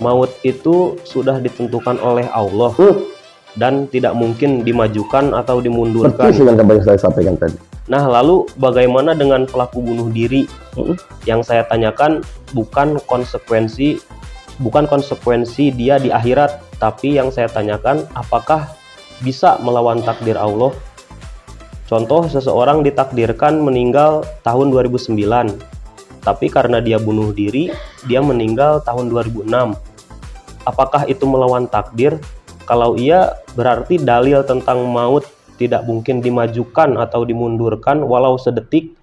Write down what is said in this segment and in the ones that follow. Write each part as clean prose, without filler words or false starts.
maut itu sudah ditentukan oleh Allah dan tidak mungkin dimajukan atau dimundurkan. Persis dengan apa yang saya sampaikan tadi. Nah, lalu bagaimana dengan pelaku bunuh diri? Yang saya tanyakan bukan konsekuensi dia di akhirat, tapi yang saya tanyakan apakah bisa melawan takdir Allah? Contoh, seseorang ditakdirkan meninggal tahun 2009, tapi karena dia bunuh diri, dia meninggal tahun 2006. Apakah itu melawan takdir? Kalau iya, berarti dalil tentang maut tidak mungkin dimajukan atau dimundurkan walau sedetik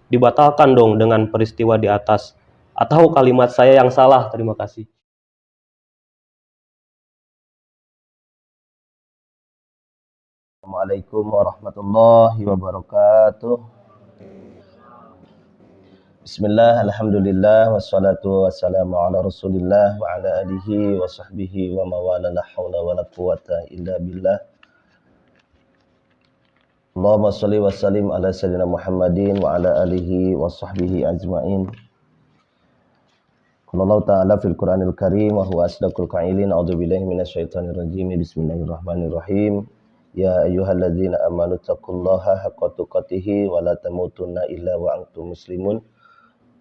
dibatalkan dong dengan peristiwa di atas. Atau kalimat saya yang salah? Terima kasih. Assalamualaikum warahmatullahi wabarakatuh. Bismillah, alhamdulillah, wassalatu wassalamu ala rasulillah wa ala alihi wa sahbihi wa mawala, la hawla wa la quwata illa billah. Allahumma salli wa sallim ala sayyidina Muhammadin wa ala alihi wa sahbihi ajma'in. Allah ta'ala fil Qur'anil Karim wa huwa asdaqul qailin. A'udzu billahi minasyaitonir rajim. Bismillahirrahmanirrahim. Ya ayyuhalladzina amanu taqullaha haqqa tuqatih wa la tamutunna illa wa antum muslimun.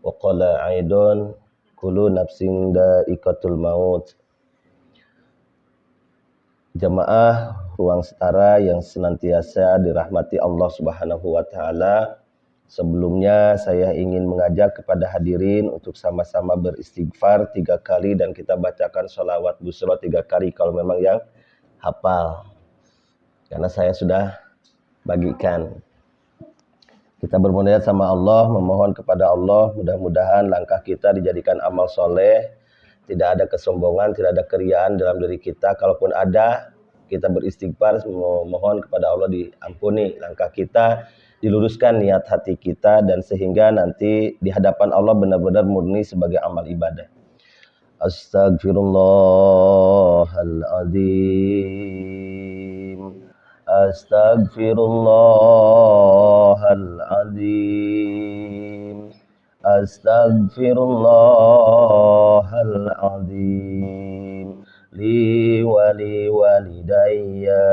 Wa qala aidan kullu nafsin dha'iqatul maut. Jamaah ruang setara yang senantiasa dirahmati Allah Subhanahu wa taala. Sebelumnya saya ingin mengajak kepada hadirin untuk sama-sama beristighfar 3 kali dan kita bacakan sholawat busra 3 kali kalau memang yang hafal. Karena saya sudah bagikan. Kita bermunajat sama Allah, memohon kepada Allah, mudah-mudahan langkah kita dijadikan amal soleh, tidak ada kesombongan, tidak ada keriaan dalam diri kita. Kalaupun ada, kita beristighfar, memohon kepada Allah diampuni langkah kita, diluruskan niat hati kita, dan sehingga nanti di hadapan Allah benar-benar murni sebagai amal ibadah. Astaghfirullahaladzim. Astaghfirullahaladzim. Astaghfirullahaladzim. Li wali walidayya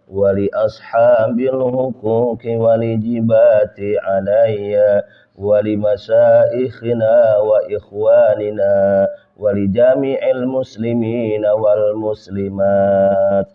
wali ashabil huquqi wali jibati alayya wali masyayikhina wa ikhwanina wali jami'il muslimina wal muslimat.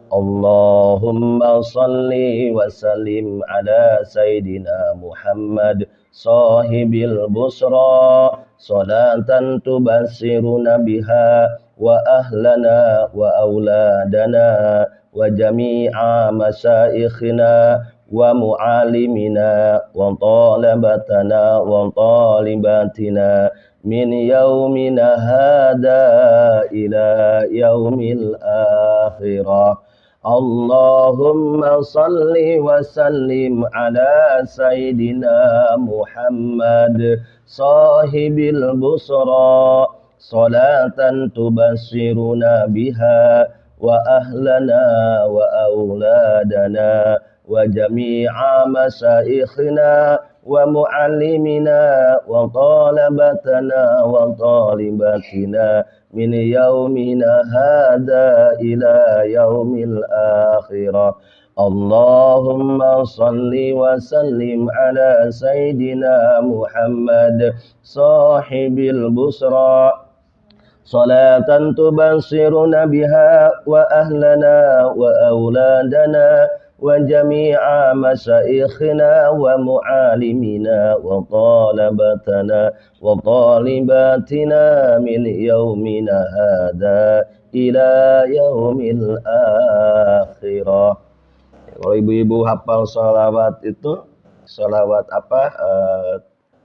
Allahumma salli wa sallim ala Sayyidina Muhammad sahibil busra salatan tubassiruna biha wa ahlana wa auladana wa jami'a masyayikhina wa mu'alimina wa talabatana wa talibatina min yaumina hada ila yaumil akhirah. Allahumma salli wa sallim ala Sayyidina Muhammad sahibil busra salatan tubassiruna biha wa ahlana wa auladana wa jami'a masyayikhina wa mu'allimina wa talabatana wa talibatina min yaumina hada ila yaumil akhirah. Allahumma salli wa sallim ala Sayyidina Muhammad sahibil busra salatan tubassiruna biha wa ahlana wa auladana wa jami'a masyayikhina wa mu'alimina wa talabatana wa talibatina min yaumina hada ila yaumil akhirah. Kalau ibu-ibu hafal sholawat itu, sholawat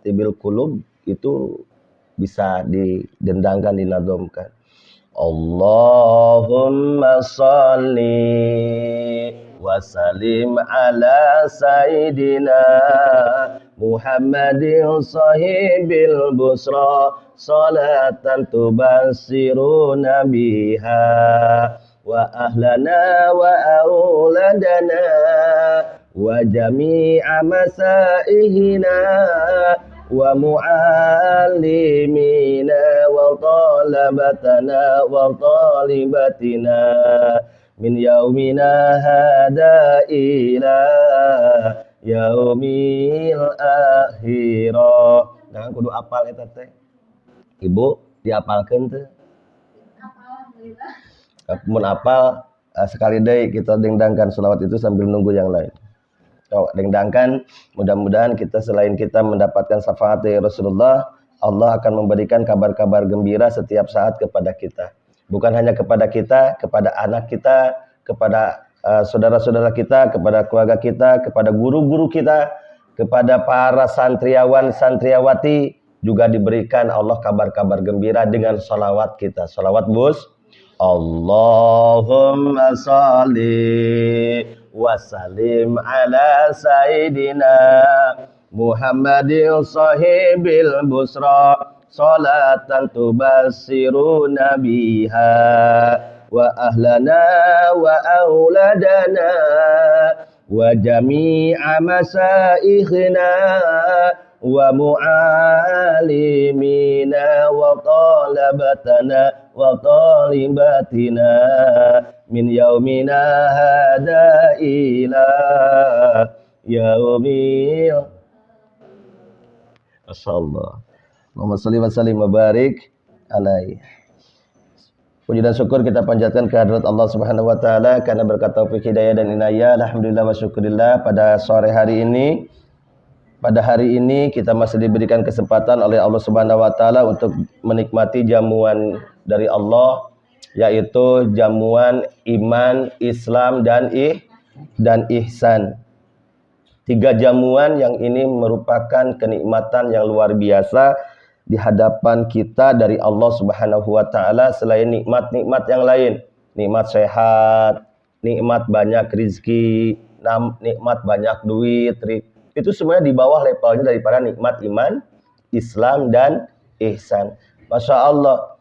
tibil qulub itu bisa didendangkan, dinadzamkan. Allahumma salli wa sallim ala Sayyidina Muhammadin sahibil busra salatan tubassiruna biha wa ahlana wa auladana wa jami'a masaihina wa mu'allimina wa talabatana wa talibatina min yaumina hada ila yaumil akhirah. Nah, kudu apal eta teh. Ibu diapalkeun teh. Mun apal sekali deui kita dengdangkan selawat itu sambil nunggu yang lain. Dengdangkan, mudah-mudahan kita selain kita mendapatkan syafaat dari Rasulullah, Allah akan memberikan kabar-kabar gembira setiap saat kepada kita. Bukan hanya kepada kita, kepada anak kita, kepada saudara-saudara kita, kepada keluarga kita, kepada guru-guru kita, kepada para santriawan, santriawati, juga diberikan Allah kabar-kabar gembira dengan salawat kita. Salawat bus. Allahumma salli wa sallim ala sayyidina Muhammadin sahibil busra salatan tubassiruna biha wa ahlana wa auladana wa jami'a masaikhina wa mu'alimina wa talabatana wa talibatina min yaumina hada ila yaumil. Masyaallah. Muhammad shalli wa sallim wa barik alaihi. Puji dan syukur kita panjatkan kehadirat Allah Subhanahu wa taala karena berkat taufik hidayah dan inayah. Alhamdulillah wa syukurillah pada sore hari ini. Pada hari ini kita masih diberikan kesempatan oleh Allah Subhanahu wa taala untuk menikmati jamuan dari Allah, yaitu jamuan iman, Islam dan ihsan. 3 jamuan yang ini merupakan kenikmatan yang luar biasa di hadapan kita dari Allah Subhanahu wa taala selain nikmat-nikmat yang lain. Nikmat sehat, nikmat banyak rezeki, nikmat banyak duit, itu semuanya di bawah levelnya daripada nikmat iman, Islam dan ihsan. Masya Allah,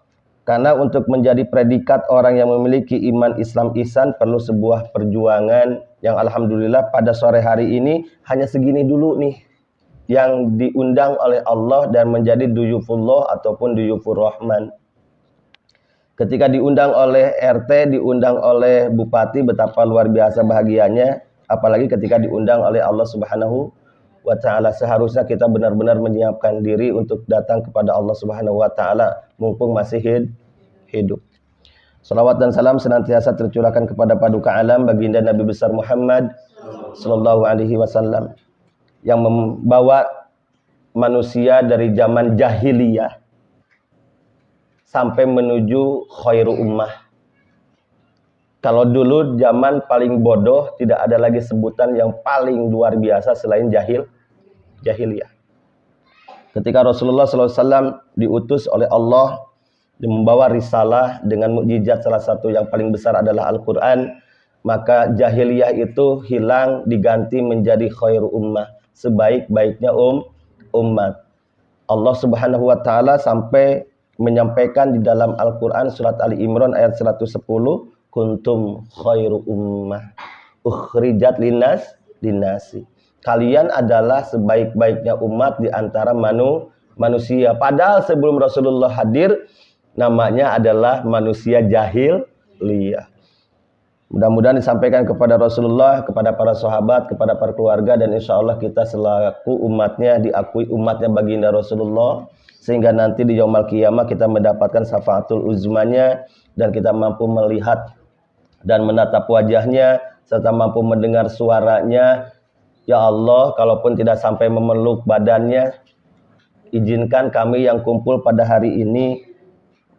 karena untuk menjadi predikat orang yang memiliki iman, Islam, ihsan perlu sebuah perjuangan yang alhamdulillah pada sore hari ini hanya segini dulu nih yang diundang oleh Allah dan menjadi duyufullah ataupun duyufur rahman. Ketika diundang oleh RT, diundang oleh bupati, betapa luar biasa bahagianya, apalagi ketika diundang oleh Allah Subhanahu wa ta'ala. Seharusnya kita benar-benar menyiapkan diri untuk datang kepada Allah Subhanahu wa ta'ala mumpung masih hidup. Salawat dan salam senantiasa tercurahkan kepada paduka alam baginda Nabi besar Muhammad sallallahu alaihi wasallam yang membawa manusia dari zaman jahiliyah sampai menuju khairu ummah. Kalau dulu zaman paling bodoh, tidak ada lagi sebutan yang paling luar biasa selain jahiliyah. Ketika Rasulullah SAW diutus oleh Allah membawa risalah dengan mukjizat, salah satu yang paling besar adalah Al-Quran, maka jahiliyah itu hilang diganti menjadi khairu ummah, sebaik-baiknya umat. Allah Subhanahu wa taala sampai menyampaikan di dalam Al-Quran surat Ali Imran ayat 110, kuntum khairu ummah ukhrijat linnasi. Kalian adalah sebaik-baiknya umat di antara manusia. Padahal sebelum Rasulullah hadir namanya adalah manusia jahiliyah. Mudah-mudahan disampaikan kepada Rasulullah, kepada para sahabat, kepada para keluarga, dan insya Allah kita selaku umatnya diakui umatnya baginda Rasulullah, sehingga nanti di yaumul qiyamah kita mendapatkan syafaatul uzmanya dan kita mampu melihat dan menatap wajahnya serta mampu mendengar suaranya. Ya Allah, kalaupun tidak sampai memeluk badannya, izinkan kami yang kumpul pada hari ini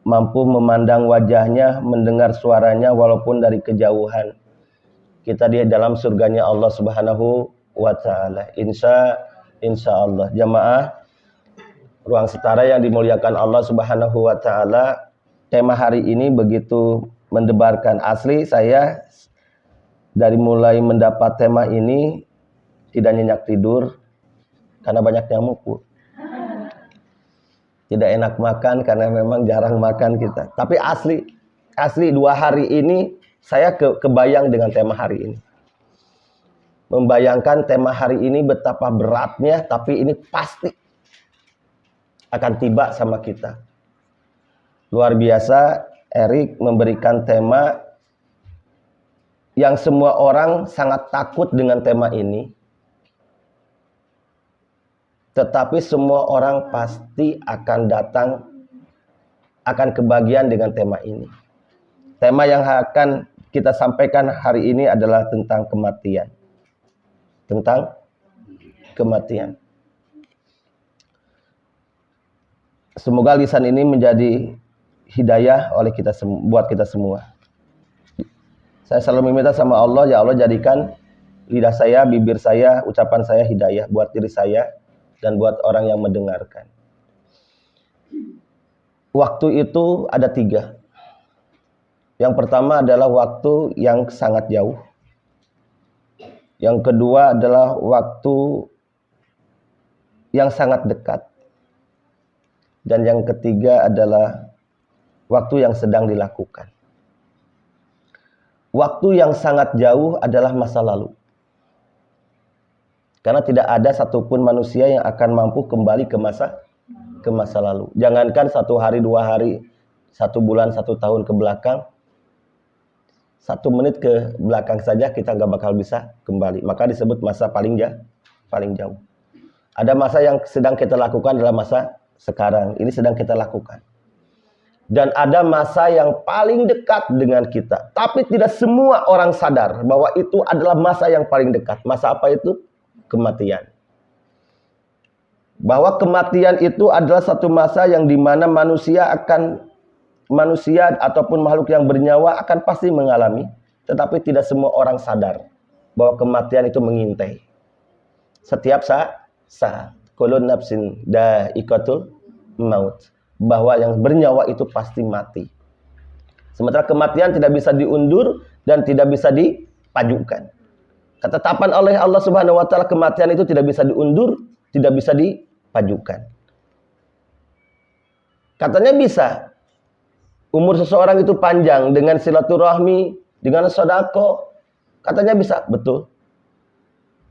mampu memandang wajahnya, mendengar suaranya walaupun dari kejauhan. Kita di dalam surganya Allah Subhanahu wa taala. Insya Allah. Jamaah Ruang Setara yang dimuliakan Allah Subhanahu wa taala, tema hari ini begitu mendebarkan. Asli saya dari mulai mendapat tema ini tidak nyenyak tidur karena banyak nyamuk, Bu. Tidak enak makan karena memang jarang makan kita. Tapi asli 2 hari ini saya kebayang dengan tema hari ini. Membayangkan tema hari ini betapa beratnya, tapi ini pasti akan tiba sama kita. Luar biasa, Erik memberikan tema yang semua orang sangat takut dengan tema ini. Tetapi semua orang pasti akan datang, akan kebagian dengan tema ini. Tema yang akan kita sampaikan hari ini adalah tentang kematian. Tentang kematian. Semoga lisan ini menjadi hidayah oleh kita buat kita semua. Saya selalu meminta sama Allah, ya Allah jadikan lidah saya, bibir saya, ucapan saya hidayah buat diri saya dan buat orang yang mendengarkan. Waktu itu ada 3. Yang pertama adalah waktu yang sangat jauh. Yang kedua adalah waktu yang sangat dekat. Dan yang ketiga adalah waktu yang sedang dilakukan. Waktu yang sangat jauh adalah masa lalu. Karena tidak ada satupun manusia yang akan mampu kembali ke masa lalu. Jangankan 1 hari, 2 hari, 1 bulan, 1 tahun ke belakang, 1 menit ke belakang saja kita nggak bakal bisa kembali. Maka disebut masa paling jauh. Ada masa yang sedang kita lakukan adalah masa sekarang. Ini sedang kita lakukan. Dan ada masa yang paling dekat dengan kita. Tapi tidak semua orang sadar bahwa itu adalah masa yang paling dekat. Masa apa itu? Kematian. Bahwa kematian itu adalah satu masa yang dimana manusia ataupun makhluk yang bernyawa akan pasti mengalami. Tetapi tidak semua orang sadar bahwa kematian itu mengintai. Setiap saat. Kulun nafsin dha'iqatul maut. Bahwa yang bernyawa itu pasti mati. Sementara kematian tidak bisa diundur dan tidak bisa dipajukan. Ketetapan oleh Allah Subhanahu wa taala kematian itu tidak bisa diundur, tidak bisa dipajukan. Katanya bisa. Umur seseorang itu panjang dengan silaturahmi, dengan sedekah. Katanya bisa, betul.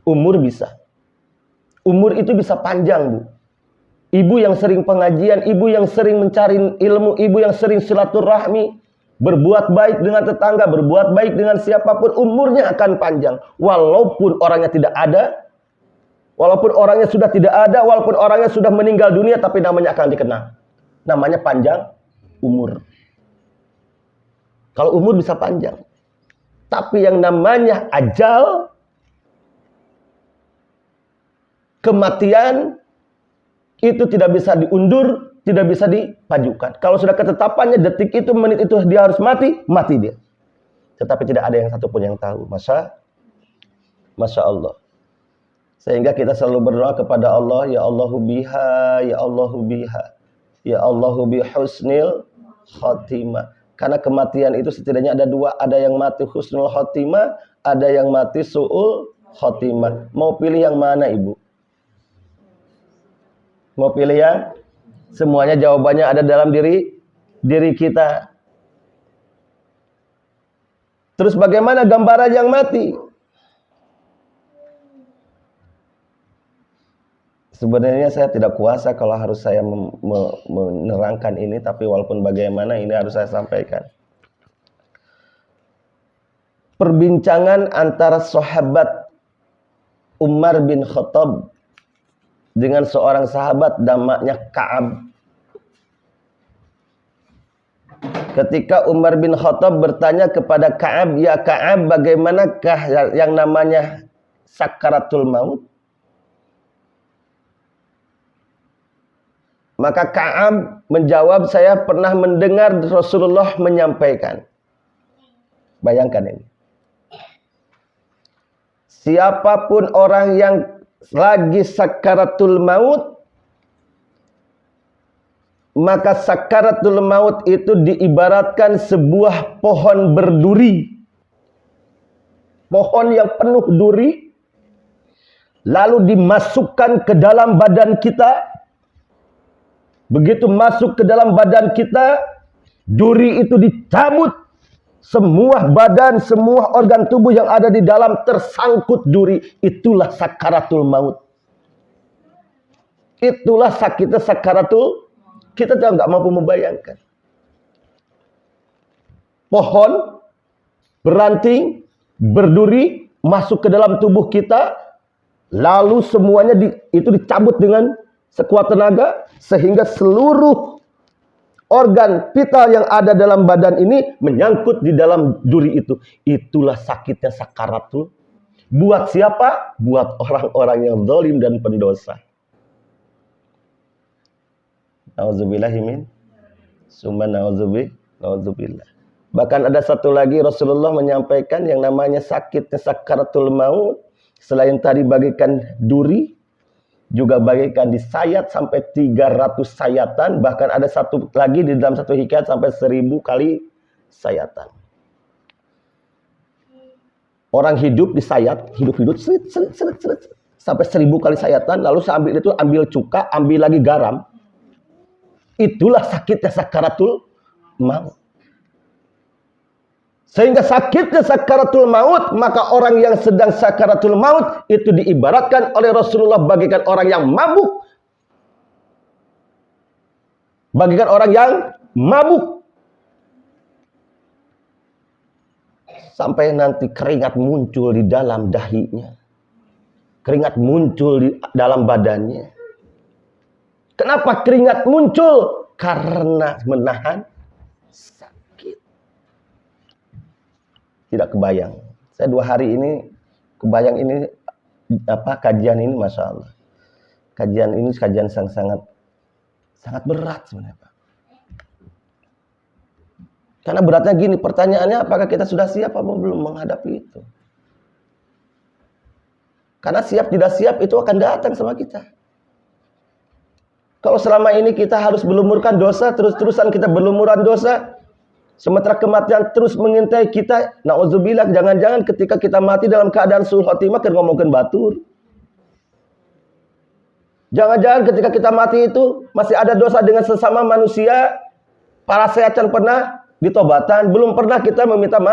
Umur bisa. Umur itu bisa panjang, Bu. Ibu yang sering pengajian, ibu yang sering mencari ilmu, ibu yang sering silaturahmi, berbuat baik dengan tetangga, berbuat baik dengan siapapun, umurnya akan panjang. Walaupun orangnya tidak ada, walaupun orangnya sudah tidak ada, walaupun orangnya sudah meninggal dunia, tapi namanya akan dikenal. Namanya panjang umur. Kalau umur bisa panjang. Tapi yang namanya ajal, kematian, itu tidak bisa diundur, tidak bisa dipajukan. Kalau sudah ketetapannya detik itu, menit itu dia harus mati, mati dia. Tetapi tidak ada yang satupun yang tahu. Masya Allah. Sehingga kita selalu berdoa kepada Allah, ya Allahu biha, ya Allahu biha, ya Allahu bihusnil khotimah. Karena kematian itu setidaknya ada 2, ada yang mati husnul khotimah, ada yang mati su'ul khotimah. Mau pilih yang mana, Ibu? Mau pilih yang? Semuanya jawabannya ada dalam diri kita. Terus bagaimana gambaran yang mati? Sebenarnya saya tidak kuasa kalau harus saya menerangkan ini, tapi walaupun bagaimana ini harus saya sampaikan. Perbincangan antara sahabat Umar bin Khattab dengan seorang sahabat namanya Ka'ab. Ketika Umar bin Khattab bertanya kepada Ka'ab, ya Ka'ab, bagaimanakah yang namanya sakaratul maut? Maka Ka'ab menjawab, saya pernah mendengar Rasulullah menyampaikan. Bayangkan ini. Siapapun orang yang lagi sakaratul maut, maka sakaratul maut itu diibaratkan sebuah pohon berduri. Pohon yang penuh duri, lalu dimasukkan ke dalam badan kita. Begitu masuk ke dalam badan kita, duri itu dicabut. Semua badan, semua organ tubuh yang ada di dalam tersangkut duri. Itulah sakaratul maut. Itulah sakitnya sakaratul. Kita nggak mampu membayangkan. Pohon beranting, berduri, masuk ke dalam tubuh kita, lalu semuanya itu dicabut dengan sekuat tenaga, sehingga seluruh organ vital yang ada dalam badan ini menyangkut di dalam duri itu. Itulah sakitnya sakaratul. Buat siapa? Buat orang-orang yang zalim dan pendosa. Nauzubillahimin. Summa nauzubillah. Bahkan ada satu lagi Rasulullah menyampaikan yang namanya sakitnya sakaratul maut. Selain tadi bagaikan duri, juga bagaikan disayat sampai 300 sayatan. Bahkan ada satu lagi di dalam satu hikayat sampai 1000 kali sayatan. Orang hidup disayat, hidup-hidup sampai 1000 kali sayatan. Lalu sambil itu ambil cuka, ambil lagi garam. Itulah sakitnya sakaratul maut. Sehingga sakitnya sakaratul maut, maka orang yang sedang sakaratul maut itu diibaratkan oleh Rasulullah bagaikan orang yang mabuk. Bagaikan orang yang mabuk. Sampai nanti keringat muncul di dalam dahinya. Keringat muncul di dalam badannya. Kenapa keringat muncul? Karena menahan sakit. Tidak kebayang. Saya 2 hari ini kebayang ini kajian ini, Masya Allah. Kajian ini kajian sangat berat sebenarnya, Pak. Karena beratnya gini, pertanyaannya apakah kita sudah siap apa belum menghadapi itu? Karena siap tidak siap itu akan datang sama kita. Kalau selama ini kita harus berlumurkan dosa, terus-terusan kita berlumuran dosa, sementara kematian terus mengintai kita, na'udzubillah, jangan-jangan ketika kita mati dalam keadaan suul khotimah, kita ngomongin batur. Jangan-jangan ketika kita mati itu masih ada dosa dengan sesama manusia, para seacan pernah ditobatan, belum pernah kita meminta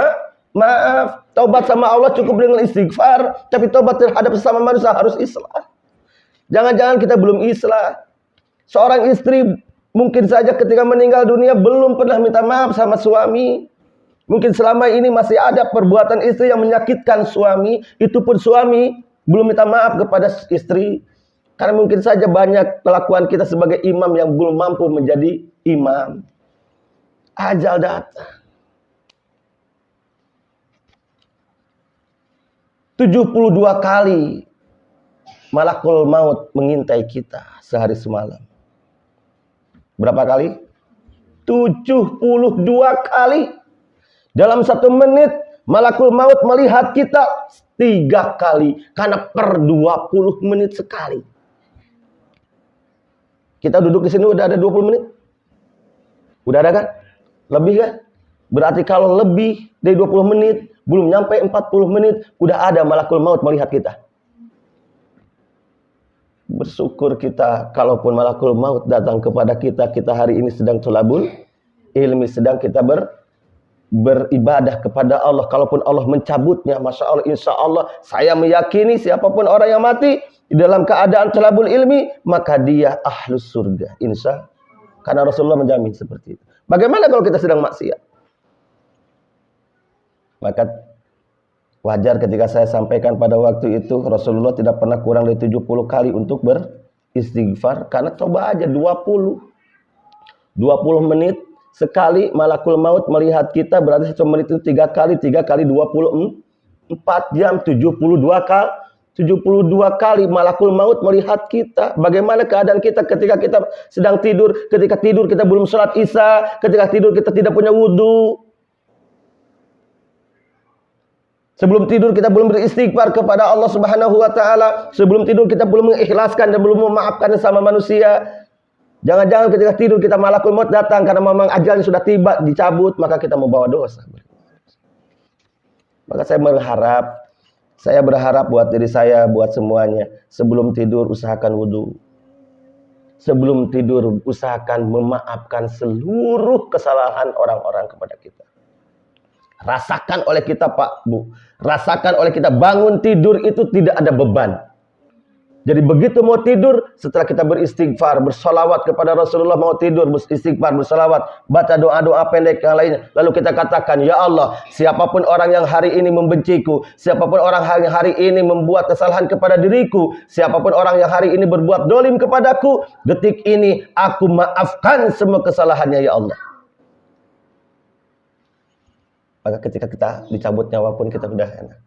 maaf. Taubat sama Allah cukup dengan istighfar, tapi taubat terhadap sesama manusia harus islah. Jangan-jangan kita belum islah. Seorang istri mungkin saja ketika meninggal dunia belum pernah minta maaf sama suami. Mungkin selama ini masih ada perbuatan istri yang menyakitkan suami. Itu pun suami belum minta maaf kepada istri. Karena mungkin saja banyak kelakuan kita sebagai imam yang belum mampu menjadi imam. Ajal datang. 72 kali malakul maut mengintai kita sehari semalam. Berapa kali? 72 kali. Dalam 1 menit malakul maut melihat kita 3 kali. Karena per 20 menit sekali. Kita duduk di sini udah ada 20 menit? Udah ada kan? Lebih kan? Berarti kalau lebih dari 20 menit, belum nyampe 40 menit, udah ada malakul maut melihat kita. Bersyukur kita kalaupun malakul maut datang kepada kita, kita hari ini sedang thalabul ilmi, sedang kita beribadah kepada Allah. Kalaupun Allah mencabutnya, Masya Allah, insya Allah, saya meyakini siapapun orang yang mati di dalam keadaan thalabul ilmi, maka dia ahlus surga, insya. Karena Rasulullah menjamin seperti itu. Bagaimana kalau kita sedang maksiat? Maka wajar ketika saya sampaikan pada waktu itu, Rasulullah tidak pernah kurang dari 70 kali untuk beristighfar. Karena coba aja 20 menit sekali malakul maut melihat kita, berarti 1 menit itu 3 kali 24 jam, 72 kali malakul maut melihat kita. Bagaimana keadaan kita ketika kita sedang tidur? Ketika tidur kita belum sholat isya, ketika tidur kita tidak punya wudhu. Sebelum tidur kita belum beristighfar kepada Allah Subhanahu wa taala. Sebelum tidur kita belum mengikhlaskan dan belum memaafkan sama manusia. Jangan-jangan ketika tidur kita malakul maut datang karena memang ajalnya sudah tiba, dicabut, maka kita membawa dosa. Maka saya berharap buat diri saya, buat semuanya, sebelum tidur usahakan wudu. Sebelum tidur usahakan memaafkan seluruh kesalahan orang-orang kepada kita. Rasakan oleh kita Pak, Bu. Rasakan oleh kita bangun tidur itu tidak ada beban. Jadi begitu mau tidur, setelah kita beristighfar, bersolawat kepada Rasulullah, mau tidur, beristighfar, bersolawat, baca doa-doa pendek yang lainnya. Lalu kita katakan, ya Allah, siapapun orang yang hari ini membenciku, siapapun orang yang hari ini membuat kesalahan kepada diriku, siapapun orang yang hari ini berbuat dolim kepadaku, detik ini aku maafkan semua kesalahannya, ya Allah. Maka ketika kita dicabut nyawa pun kita sudah enak.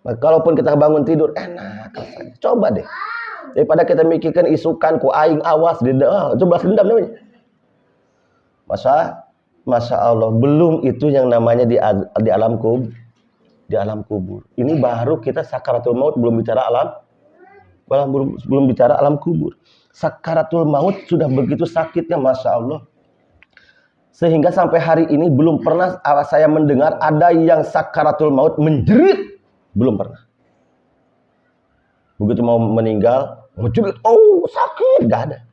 Maka kalaupun kita bangun tidur enak rasanya. Coba deh. Daripada kita mikirkan isukan ku aing awas itu balas dendam namanya. Masya Allah, belum itu yang namanya di alam kubur. Di alam kubur. Ini baru kita sakaratul maut, belum bicara alam kubur. Sakaratul maut sudah begitu sakitnya, Masya Allah. Sehingga sampai hari ini belum pernah saya mendengar ada yang sakaratul maut menjerit. Belum pernah. Begitu mau meninggal, menjerit, oh sakit, gak ada.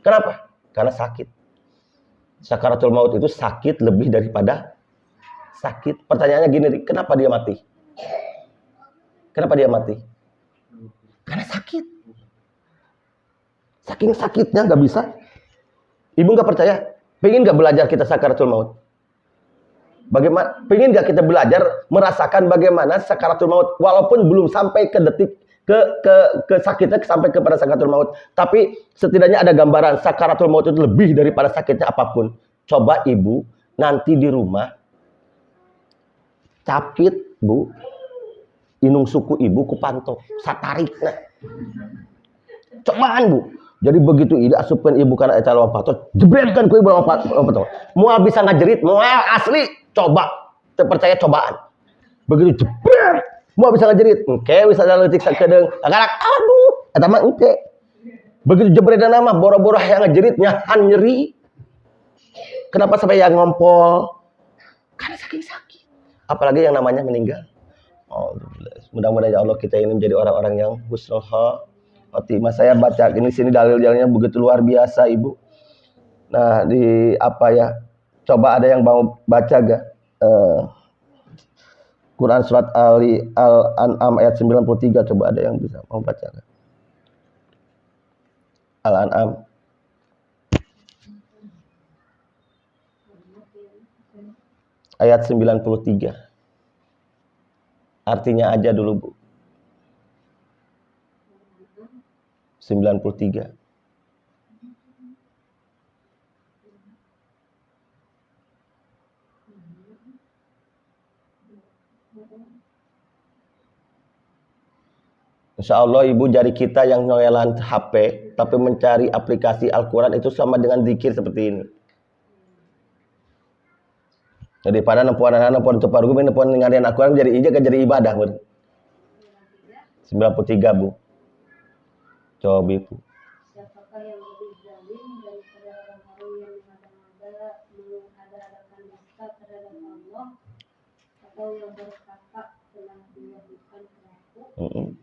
Kenapa? Karena sakit. Sakaratul maut itu sakit lebih daripada sakit. Pertanyaannya gini, kenapa dia mati? Kenapa dia mati? Karena sakit. Saking sakitnya gak bisa. Ibu gak percaya? Pengen gak belajar kita sakaratul maut? Bagaimana? Pengen gak kita belajar merasakan bagaimana sakaratul maut, walaupun belum sampai ke detik ke sakitnya sampai kepada sakaratul maut, tapi setidaknya ada gambaran sakaratul maut itu lebih daripada sakitnya apapun. Coba ibu nanti di rumah capit bu inung suku ibu ku panto satarik nah. Cobaan bu. Jadi begitu ide asupkan ibu karena calon pato, jebretkan ku ibu pato. Mau bisa ngajerit, mau asli, coba. Terpercaya cobaan. Begitu jebret, mau bisa ngajerit. Engke bisa letik sakedeung. Agak aduh, eta mah engke. Begitu jebretna nama boro-boro yang ngajeritnya han nyeri. Kenapa sampai yang ngompol? Karena saking sakit. Apalagi yang namanya meninggal. Oh, mudah-mudahan ya Allah kita ini menjadi orang-orang yang husnul khotimah. Saya baca ini sini dalil-dalilnya begitu luar biasa ibu. Nah di apa ya? Coba ada yang mau baca gak? Quran surat Al-An'am ayat 93. Coba ada yang bisa mau baca gak? Al-An'am ayat 93. Artinya aja dulu bu. 93. Insya Allah ibu jari kita yang nyoelan HP tapi mencari aplikasi Al-Quran itu sama dengan zikir seperti ini. Jadi pada nempuan untuk argumen nempuan ngadian Al-Quran jadi ibadah bu. 93 bu. Coba ibu. Siapakah yang lebih zalim daripada orang-orang yang mengada-adakan dusta terhadap Allah atau yang berkata telah diwajibkan pelaku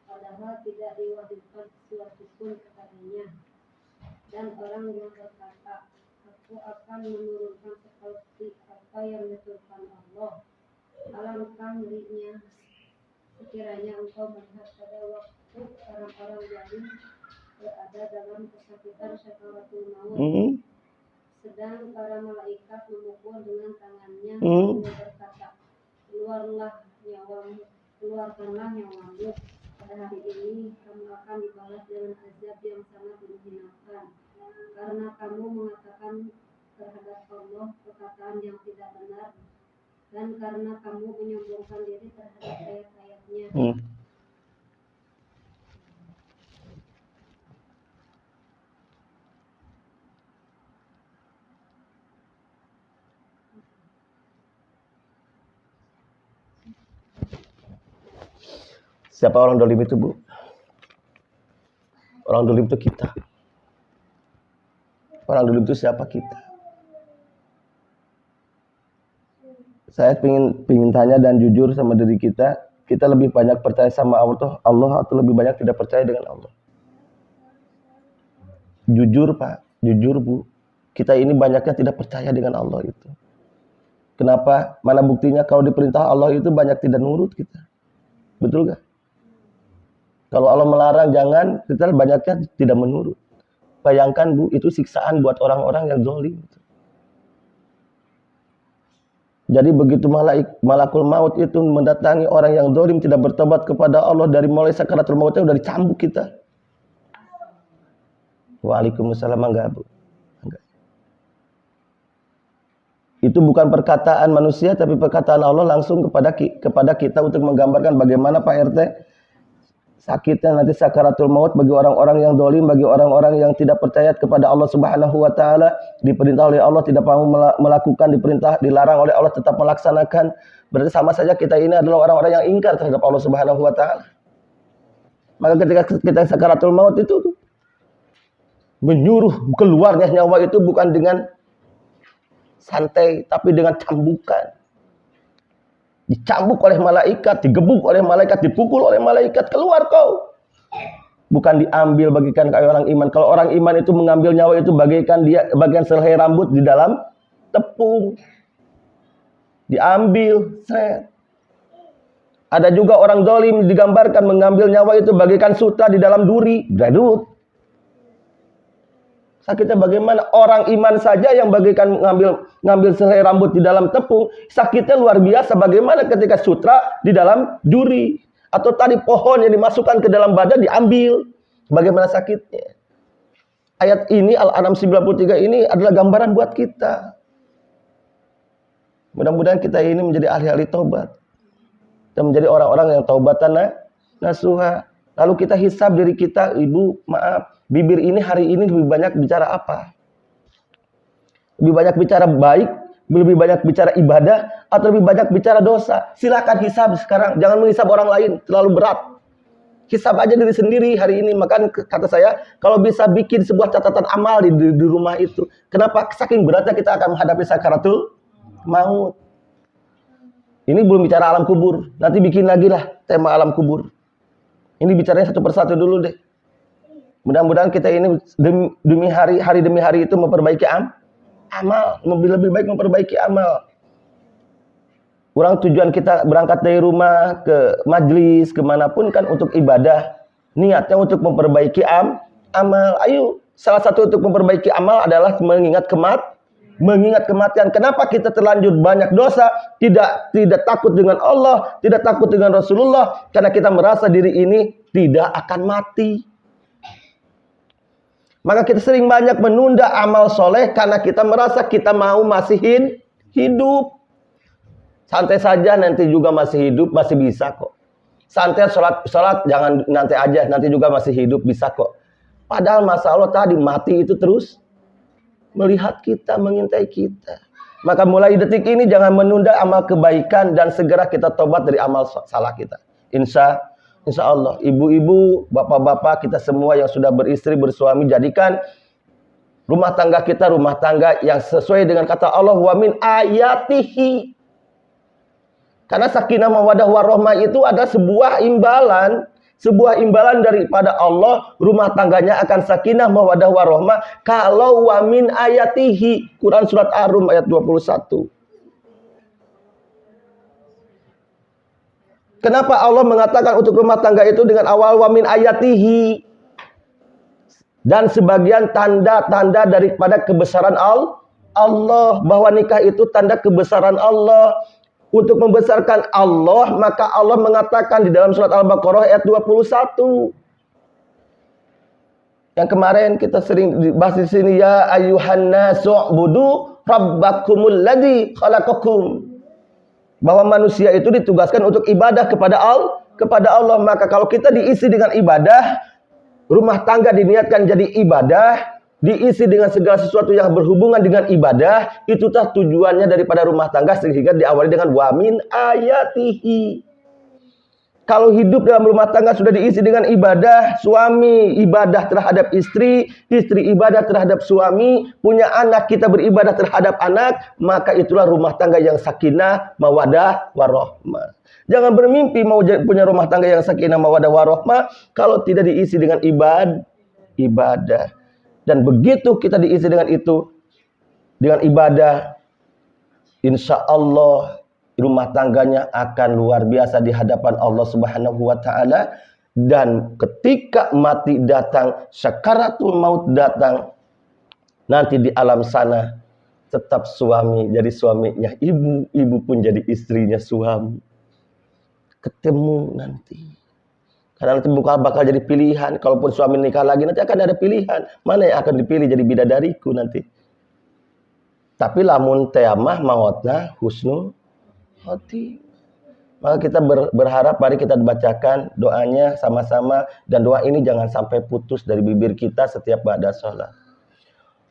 padahal tidak diwajibkan sesuatu pun kepadanya, dan orang yang berkata aku akan menurunkan seperti apa yang diturunkan Allah. Alangkah ngerinya sekiranya engkau melihat pada waktu orang-orang zalim berada dalam kesakitan sakaratul maut, sedang para malaikat memukul dengan tangannya dan berkata, keluarkanlah nyawamu. Pada hari ini kamu akan dibalas dengan azab yang sangat menghinakan, karena kamu mengatakan terhadap Allah perkataan yang tidak benar, dan karena kamu menyombongkan diri terhadap ayat-ayatnya. Siapa orang dolim itu bu? Orang dolim itu kita. Orang dolim itu siapa? Kita. Saya pingin tanya dan jujur sama diri kita. Kita lebih banyak percaya sama Allah atau lebih banyak tidak percaya dengan Allah? Jujur pak, jujur bu. Kita ini banyaknya tidak percaya dengan Allah itu. Kenapa? Mana buktinya kalau diperintah Allah itu banyak tidak nurut kita. Betul gak? Kalau Allah melarang jangan, kita banyaknya tidak menurut. Bayangkan Bu, itu siksaan buat orang-orang yang zalim. Jadi begitu malakul maut itu mendatangi orang yang zalim tidak bertobat kepada Allah, dari mulai sakaratul mautnya udah dicambuk kita. Waalaikumsalam, enggak Bu. Enggak. Itu bukan perkataan manusia tapi perkataan Allah langsung kepada kita untuk menggambarkan bagaimana Pak RT sakitnya nanti sakaratul maut bagi orang-orang yang zalim, bagi orang-orang yang tidak percaya kepada Allah Subhanahu wa taala, diperintah oleh Allah tidak mau melakukan, diperintah dilarang oleh Allah tetap melaksanakan. Berarti sama saja kita ini adalah orang-orang yang ingkar terhadap Allah Subhanahu wa taala. Maka ketika kita sakaratul maut itu menyuruh keluarnya nyawa itu bukan dengan santai tapi dengan cambukan. Dicambuk oleh malaikat, digebuk oleh malaikat, dipukul oleh malaikat, keluar kau. Bukan diambil bagikan kayak orang iman. Kalau orang iman itu mengambil nyawa itu bagaikan dia bagian selai rambut di dalam tepung. Diambil, seret. Ada juga orang zalim digambarkan mengambil nyawa itu bagaikan sutra di dalam duri, gadut. Sakitnya bagaimana? Orang iman saja yang bagaikan ngambil selai rambut di dalam tepung, sakitnya luar biasa. Bagaimana ketika sutra di dalam duri? Atau tadi pohon yang dimasukkan ke dalam badan diambil. Bagaimana sakitnya? Ayat ini Al-An'am 93 ini adalah gambaran buat kita. Mudah-mudahan kita ini menjadi ahli-ahli taubat. Dan menjadi orang-orang yang taubatan nasuha. Lalu kita hisab diri kita, Ibu, maaf. Bibir ini hari ini lebih banyak bicara apa? Lebih banyak bicara baik, lebih banyak bicara ibadah, atau lebih banyak bicara dosa? Silakan hisab sekarang. Jangan menghisab orang lain, terlalu berat. Hisab aja diri sendiri hari ini. Maka kata saya, kalau bisa bikin sebuah catatan amal di rumah itu. Kenapa? Saking beratnya kita akan menghadapi sakaratul maut. Ini belum bicara alam kubur. Nanti bikin lagi lah tema alam kubur. Ini bicaranya satu persatu dulu deh. Mudah-mudahan kita ini demi hari demi hari itu memperbaiki amal, lebih baik memperbaiki amal. Kurang tujuan kita berangkat dari rumah ke majlis kemanapun kan untuk ibadah, niatnya untuk memperbaiki amal. Ayo, salah satu untuk memperbaiki amal adalah mengingat kematian. Kenapa kita terlanjur banyak dosa? Tidak takut dengan Allah, tidak takut dengan Rasulullah, karena kita merasa diri ini tidak akan mati. Maka kita sering banyak menunda amal soleh karena kita merasa kita mau masih hidup. Santai saja, nanti juga masih hidup, masih bisa kok. Santai sholat jangan nanti aja, nanti juga masih hidup, bisa kok. Padahal masa Allah tadi mati itu terus melihat kita, mengintai kita. Maka mulai detik ini jangan menunda amal kebaikan dan segera kita tobat dari amal salah kita. Insya Allah, ibu-ibu, bapak-bapak, kita semua yang sudah beristri, bersuami, jadikan rumah tangga kita rumah tangga yang sesuai dengan kata Allah, wa min ayatihi. Karena sakinah mawaddah warahmah itu ada sebuah imbalan daripada Allah, rumah tangganya akan sakinah mawaddah warahmah kalau wa min ayatihi. Quran surat Ar-Rum ayat 21. Kenapa Allah mengatakan untuk rumah tangga itu dengan awal wa min ayatihi? Dan sebagian tanda-tanda daripada kebesaran Allah, bahwa nikah itu tanda kebesaran Allah. Untuk membesarkan Allah, maka Allah mengatakan di dalam surat Al-Baqarah ayat 21. Yang kemarin kita sering dibahas di sini, ya ayyuhan nasu ubudu rabbakumul ladzi khalaqakum. Bahwa manusia itu ditugaskan untuk ibadah kepada Allah. Maka kalau kita diisi dengan ibadah, rumah tangga diniatkan jadi ibadah, diisi dengan segala sesuatu yang berhubungan dengan ibadah, itutah tujuannya daripada rumah tangga, sehingga diawali dengan wa min ayatihi. Kalau hidup dalam rumah tangga sudah diisi dengan ibadah, suami ibadah terhadap istri, istri ibadah terhadap suami, punya anak, kita beribadah terhadap anak, maka itulah rumah tangga yang sakinah, mawaddah, warahmah. Jangan bermimpi mau punya rumah tangga yang sakinah, mawaddah, warahmah kalau tidak diisi dengan ibadah. Dan begitu kita diisi dengan itu, dengan ibadah, insya Allah rumah tangganya akan luar biasa di hadapan Allah Subhanahu wa taala. Dan ketika mati datang, sakaratul maut datang, nanti di alam sana tetap suami jadi suaminya ibu, ibu pun jadi istrinya suami. Ketemu nanti. Karena nanti bakal jadi pilihan. Kalaupun suami nikah lagi, nanti akan ada pilihan. Mana yang akan dipilih jadi bidadariku nanti. Tapi lamun teamah mautna husnul khotimah. Maka kita berharap, mari kita bacakan doanya sama-sama. Dan doa ini jangan sampai putus dari bibir kita setiap ba'da sholat.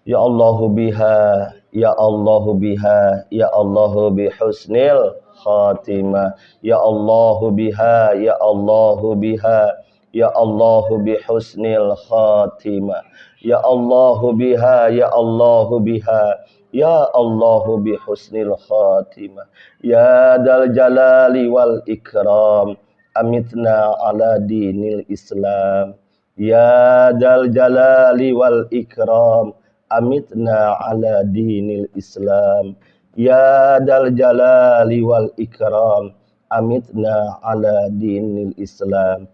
Ya Allahu biha, ya Allahu biha, ya Allahu bihusnil khatimah. Ya Allahu biha, ya Allahu biha, ya Allahu bihusnil khatimah. Ya Allahu biha, ya Allahu biha, ya Allahu bihusnil khatimah. Ya dal jalali wal ikram, amitna ala dinil Islam. Ya dal jalali wal ikram, amitna ala dinil Islam. Ya dal jalali wal ikram, amitna ala dinil Islam.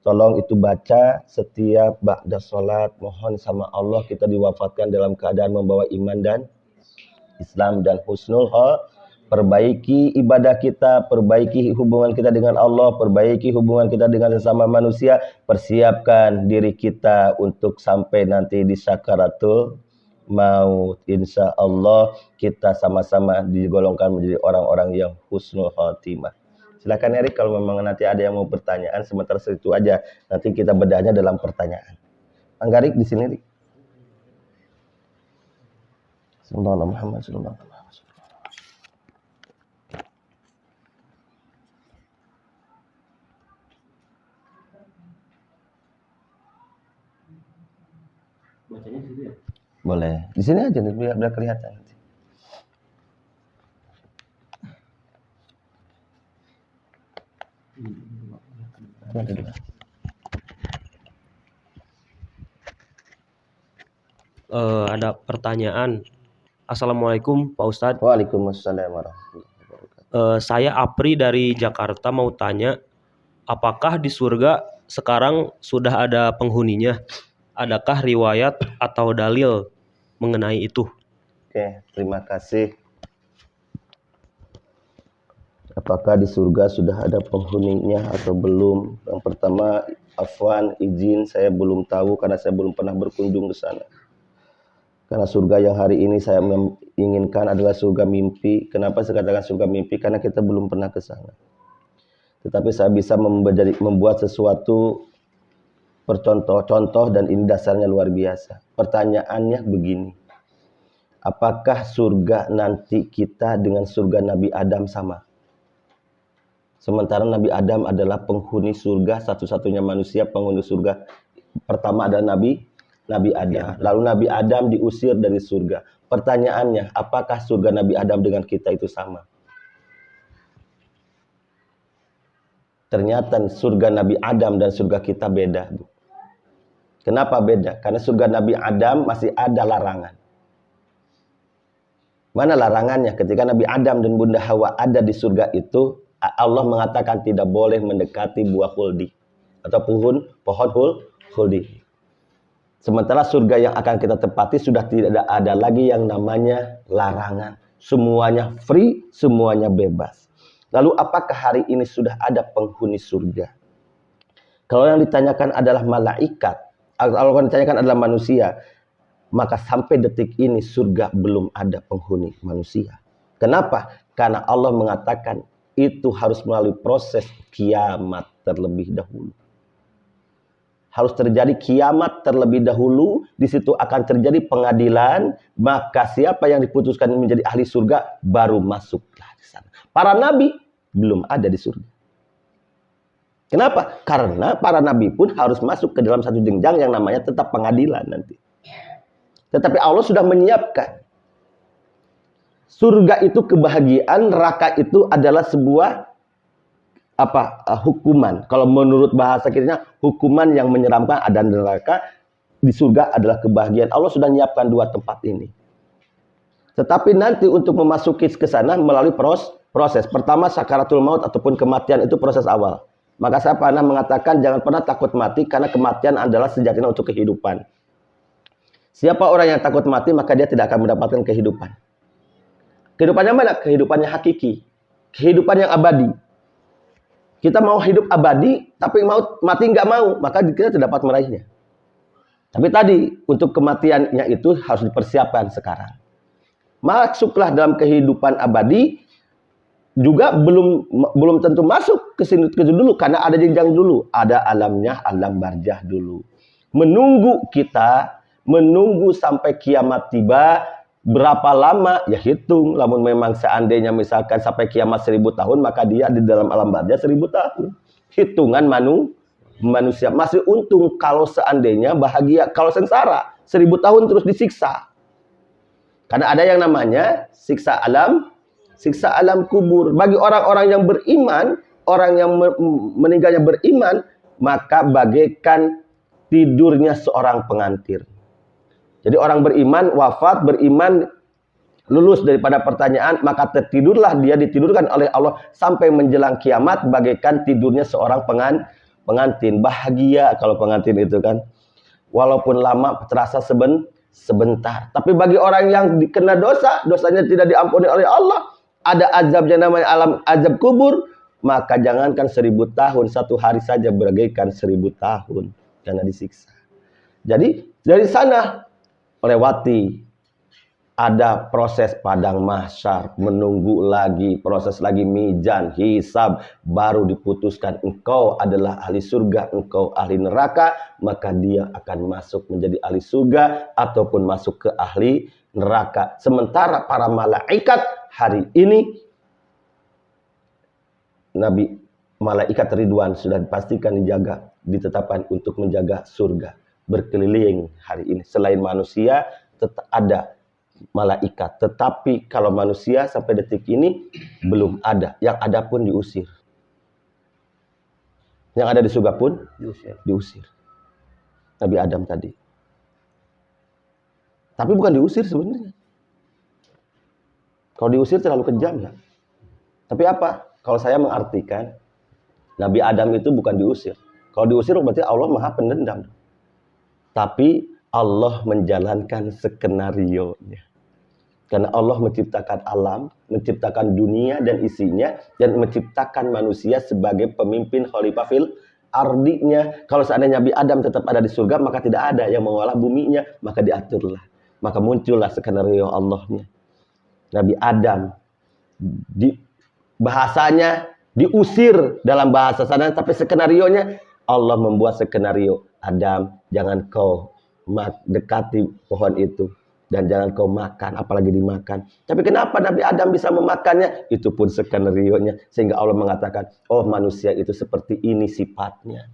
Tolong itu baca setiap ba'da sholat. Mohon sama Allah kita diwafatkan dalam keadaan membawa iman dan Islam dan husnul khotimah. Perbaiki ibadah kita, perbaiki hubungan kita dengan Allah, perbaiki hubungan kita dengan sesama manusia, persiapkan diri kita untuk sampai nanti di sakaratul maut. Insya Allah kita sama-sama digolongkan menjadi orang-orang yang husnul khotimah. Silakan Erik, kalau memang nanti ada yang mau pertanyaan, sementara itu aja. Nanti kita bedahnya dalam pertanyaan. Anggarik di sini, Rik. Sallallahu Muhammad sallallahu alaihi wasallam. Bacanya di situ ya? Boleh. Di sini aja nih biar kelihatan. Ada pertanyaan. Assalamualaikum Pak Ustadz. Waalaikumsalam warahmatullahi wabarakatuh. Saya Apri dari Jakarta mau tanya, apakah di surga sekarang sudah ada penghuninya? Adakah riwayat atau dalil mengenai itu? Oke, terima kasih. Apakah di surga sudah ada penghuninya atau belum? Yang pertama, afwan, izin, saya belum tahu karena saya belum pernah berkunjung ke sana. Karena surga yang hari ini saya inginkan adalah surga mimpi. Kenapa saya katakan surga mimpi? Karena kita belum pernah ke sana. Tetapi saya bisa membuat sesuatu contoh dan ini dasarnya luar biasa. Pertanyaannya begini. Apakah surga nanti kita dengan surga Nabi Adam sama? Sementara Nabi Adam adalah penghuni surga, satu-satunya manusia penghuni surga. Pertama adalah Nabi Adam. Lalu Nabi Adam diusir dari surga. Pertanyaannya, apakah surga Nabi Adam dengan kita itu sama? Ternyata surga Nabi Adam dan surga kita beda. Kenapa beda? Karena surga Nabi Adam masih ada larangan. Mana larangannya? Ketika Nabi Adam dan Bunda Hawa ada di surga itu, Allah mengatakan tidak boleh mendekati buah huldi atau pohon huldi. Sementara surga yang akan kita tempati sudah tidak ada lagi yang namanya larangan. Semuanya free, semuanya bebas. Lalu apakah hari ini sudah ada penghuni surga? Kalau yang ditanyakan adalah malaikat, kalau yang ditanyakan adalah manusia, maka sampai detik ini surga belum ada penghuni manusia. Kenapa? Karena Allah mengatakan itu harus melalui proses kiamat terlebih dahulu. Harus terjadi kiamat terlebih dahulu, di situ akan terjadi pengadilan, maka siapa yang diputuskan menjadi ahli surga baru masuklah di sana. Para nabi belum ada di surga. Kenapa? Karena para nabi pun harus masuk ke dalam satu jenjang yang namanya tetap pengadilan nanti. Tetapi Allah sudah menyiapkan. Surga itu kebahagiaan, neraka itu adalah sebuah hukuman. Kalau menurut bahasa kita, hukuman yang menyeramkan ada neraka, di surga adalah kebahagiaan. Allah sudah menyiapkan dua tempat ini. Tetapi nanti untuk memasuki ke sana melalui proses. Pertama sakaratul maut ataupun kematian itu proses awal. Maka saya pernah mengatakan jangan pernah takut mati karena kematian adalah sejatinya untuk kehidupan. Siapa orang yang takut mati maka dia tidak akan mendapatkan kehidupan. Kehidupannya mana? Kehidupannya hakiki. Kehidupan yang abadi. Kita mau hidup abadi tapi mau mati nggak mau, maka kita tidak dapat meraihnya. Tapi tadi untuk kematiannya itu harus dipersiapkan sekarang. Masuklah dalam kehidupan abadi juga belum tentu masuk ke sini dulu karena ada jenjang dulu, ada alamnya, alam barzah dulu. Menunggu sampai kiamat tiba, berapa lama ya hitung. Namun memang seandainya misalkan sampai kiamat 1000 tahun, maka dia di dalam alam barzah 1000 tahun. Hitungan manusia masih untung kalau seandainya bahagia. Kalau sengsara 1000 tahun terus disiksa. Karena ada yang namanya siksa alam kubur. Bagi orang-orang yang beriman, orang yang meninggalnya beriman, maka bagaikan tidurnya seorang pengantin. Jadi orang beriman, wafat, beriman, lulus daripada pertanyaan, maka tertidurlah dia, ditidurkan oleh Allah sampai menjelang kiamat, bagaikan tidurnya seorang pengantin. Bahagia kalau pengantin itu kan. Walaupun lama terasa sebentar. Tapi bagi orang yang dikena dosanya tidak diampuni oleh Allah, ada azabnya namanya azab kubur, maka jangankan 1000 tahun, satu hari saja bagaikan 1000 tahun karena disiksa. Jadi dari sana lewati ada proses padang mahsyar, menunggu lagi, proses lagi mizan, hisab, baru diputuskan engkau adalah ahli surga, engkau ahli neraka, maka dia akan masuk menjadi ahli surga ataupun masuk ke ahli neraka. Sementara para malaikat hari ini, Nabi malaikat Ridwan sudah dipastikan dijaga, ditetapkan untuk menjaga surga, berkeliling hari ini. Selain manusia tetap ada malaikat, tetapi kalau manusia sampai detik ini belum ada. Yang ada pun diusir. Yang ada di surga pun diusir. Nabi Adam tadi. Tapi bukan diusir sebenarnya. Kalau diusir terlalu kejam ya. Tapi apa? Kalau saya mengartikan Nabi Adam itu bukan diusir. Kalau diusir berarti Allah Maha Pendendam. Tapi Allah menjalankan skenario-nya. Karena Allah menciptakan alam, menciptakan dunia dan isinya, dan menciptakan manusia sebagai pemimpin khalifah fil ardinya. Kalau seandainya Nabi Adam tetap ada di surga, maka tidak ada yang mengolah buminya, maka diaturlah. Maka muncullah skenario Allahnya. Nabi Adam bahasanya diusir dalam bahasa sana, tapi skenarionya Allah membuat skenario. Adam, jangan kau dekati pohon itu dan jangan kau makan, apalagi dimakan. Tapi kenapa Nabi Adam bisa memakannya? Itu pun skenario-nya, sehingga Allah mengatakan, oh manusia itu seperti ini sifatnya.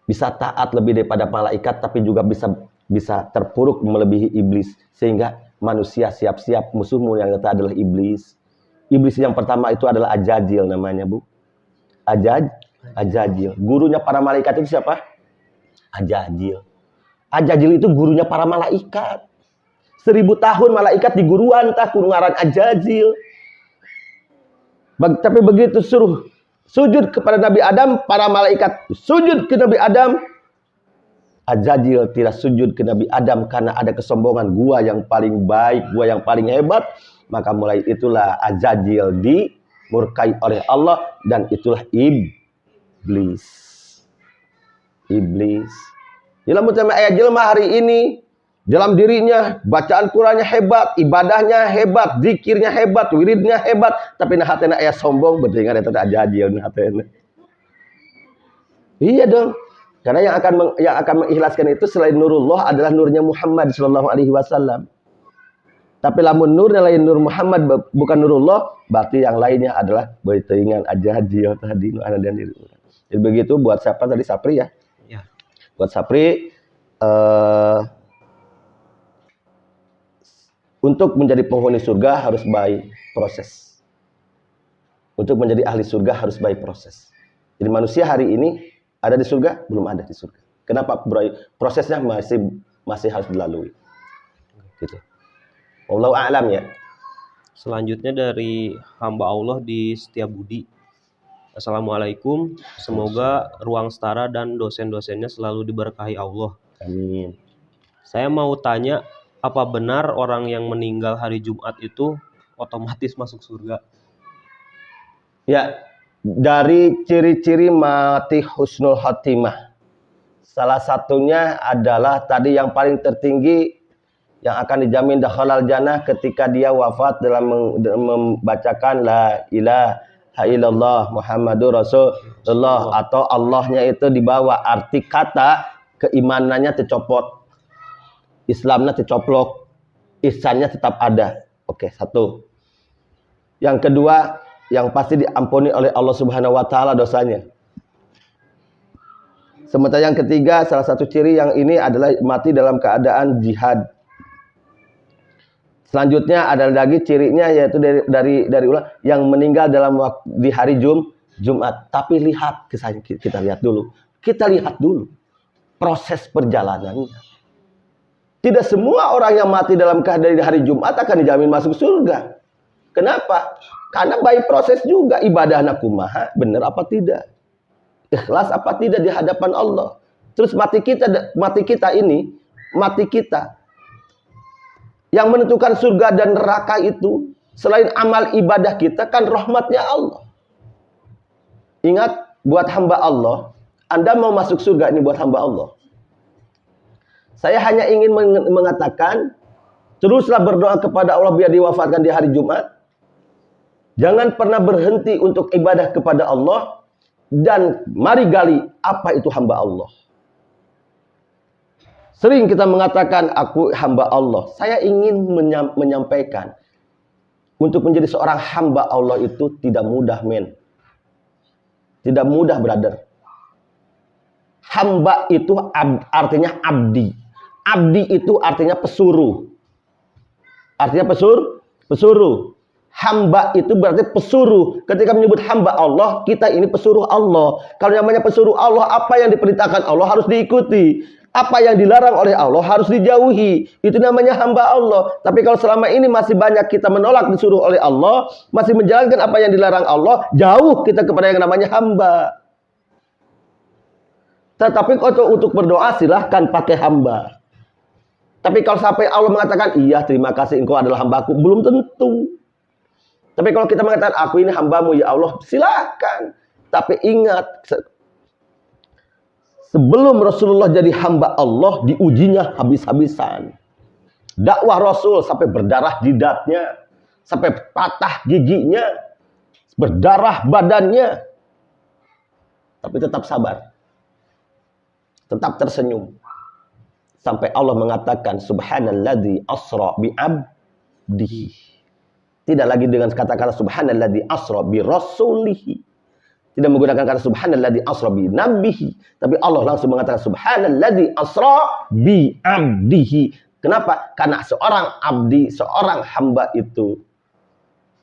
Bisa taat lebih daripada malaikat, tapi juga bisa terpuruk melebihi iblis, sehingga manusia siap-siap musuhmu yang kata adalah iblis. Iblis yang pertama itu adalah Ajajil namanya, Bu. Ajajil. Gurunya para malaikat itu siapa? Ajajil. Ajajil itu gurunya para malaikat. 1000 tahun malaikat di guruan tak kurungaran Ajajil. Tapi begitu suruh sujud kepada Nabi Adam, para malaikat sujud ke Nabi Adam. Ajajil tidak sujud ke Nabi Adam karena ada kesombongan, gua yang paling baik, gua yang paling hebat. Maka mulai itulah Ajajil dimurkai oleh Allah, dan itulah iblis. Dalam ayat jelma hari ini, dalam dirinya bacaan Qur'annya hebat, ibadahnya hebat, zikirnya hebat, wiridnya hebat, tapi nah hatena ayat sombong, berdengar itu Ajajil nah hatena. Iya dong. Karena yang akan mengikhlaskan itu selain nurullah adalah nurnya Muhammad sallallahu alaihi wasallam. Tapi lamun nurnya lain nur Muhammad bukan nurullah, berarti yang lainnya adalah berteringan Ajajil tadi ada dan diri. Jadi begitu buat siapa tadi Sapri ya? Ya. Buat Sapri untuk menjadi penghuni surga harus by proses. Untuk menjadi ahli surga harus by proses. Jadi manusia hari ini ada di surga, belum ada di surga. Kenapa? Prosesnya masih harus dilalui. Gitu. Wallahu a'lam ya. Selanjutnya dari hamba Allah di Setiabudi. Assalamualaikum. Semoga Ruang Setara dan dosen-dosennya selalu diberkahi Allah. Amin. Saya mau tanya, apa benar orang yang meninggal hari Jumat itu otomatis masuk surga? Ya, dari ciri-ciri mati husnul khotimah, salah satunya adalah tadi yang paling tertinggi yang akan dijamin dakhalal jannah ketika dia wafat dalam membacakan la ilaha illallah Muhammadur Rasulullah, atau Allahnya itu dibawa, arti kata keimanannya tercopot, Islamnya tercoplok, ihsannya tetap ada. Oke, satu. Yang kedua, yang pasti diampuni oleh Allah Subhanahu wa taala dosanya. Sementara yang ketiga, salah satu ciri yang ini adalah mati dalam keadaan jihad. Selanjutnya ada lagi cirinya, yaitu dari ulang yang meninggal dalam di hari Jumat. Tapi lihat, kita lihat dulu. Kita lihat dulu proses perjalanannya. Tidak semua orang yang mati dalam keadaan di hari Jumat akan dijamin masuk surga. Kenapa? Karena by proses juga ibadah nakumaha, benar apa tidak? Ikhlas apa tidak di hadapan Allah. Terus mati kita yang menentukan surga dan neraka itu selain amal ibadah kita kan rahmatnya Allah. Ingat, buat hamba Allah, Anda mau masuk surga ini buat hamba Allah. Saya hanya ingin mengatakan, teruslah berdoa kepada Allah biar diwafatkan di hari Jumat. Jangan pernah berhenti untuk ibadah kepada Allah. Dan mari gali apa itu hamba Allah. Sering kita mengatakan aku hamba Allah. Saya ingin menyampaikan, untuk menjadi seorang hamba Allah itu tidak mudah, men. Tidak mudah, brother. Hamba itu artinya abdi. Abdi itu artinya pesuruh. Artinya pesuruh. Hamba itu berarti pesuruh. Ketika menyebut hamba Allah, kita ini pesuruh Allah. Kalau namanya pesuruh Allah, apa yang diperintahkan Allah harus diikuti. Apa yang dilarang oleh Allah harus dijauhi. Itu namanya hamba Allah. Tapi kalau selama ini masih banyak kita menolak disuruh oleh Allah, masih menjalankan apa yang dilarang Allah, jauh kita kepada yang namanya hamba. Tetapi kalau untuk berdoa silahkan pakai hamba. Tapi kalau sampai Allah mengatakan, iya terima kasih engkau adalah hambaku, belum tentu. Tapi kalau kita mengatakan, aku ini hambamu ya Allah, silakan. Tapi ingat, sebelum Rasulullah jadi hamba Allah, diujinya habis-habisan. Dakwah Rasul sampai berdarah jidatnya, sampai patah giginya, berdarah badannya. Tapi tetap sabar. Tetap tersenyum. Sampai Allah mengatakan subhanalladzi asra bi abdihi. Tidak lagi dengan kata-kata subhanalladzi asra bi rasulihi. Tidak menggunakan kata subhanalladzi asra bi nabihi, tapi Allah langsung mengatakan subhanalladzi asra bi abdihi. Kenapa? Karena seorang abdi, seorang hamba itu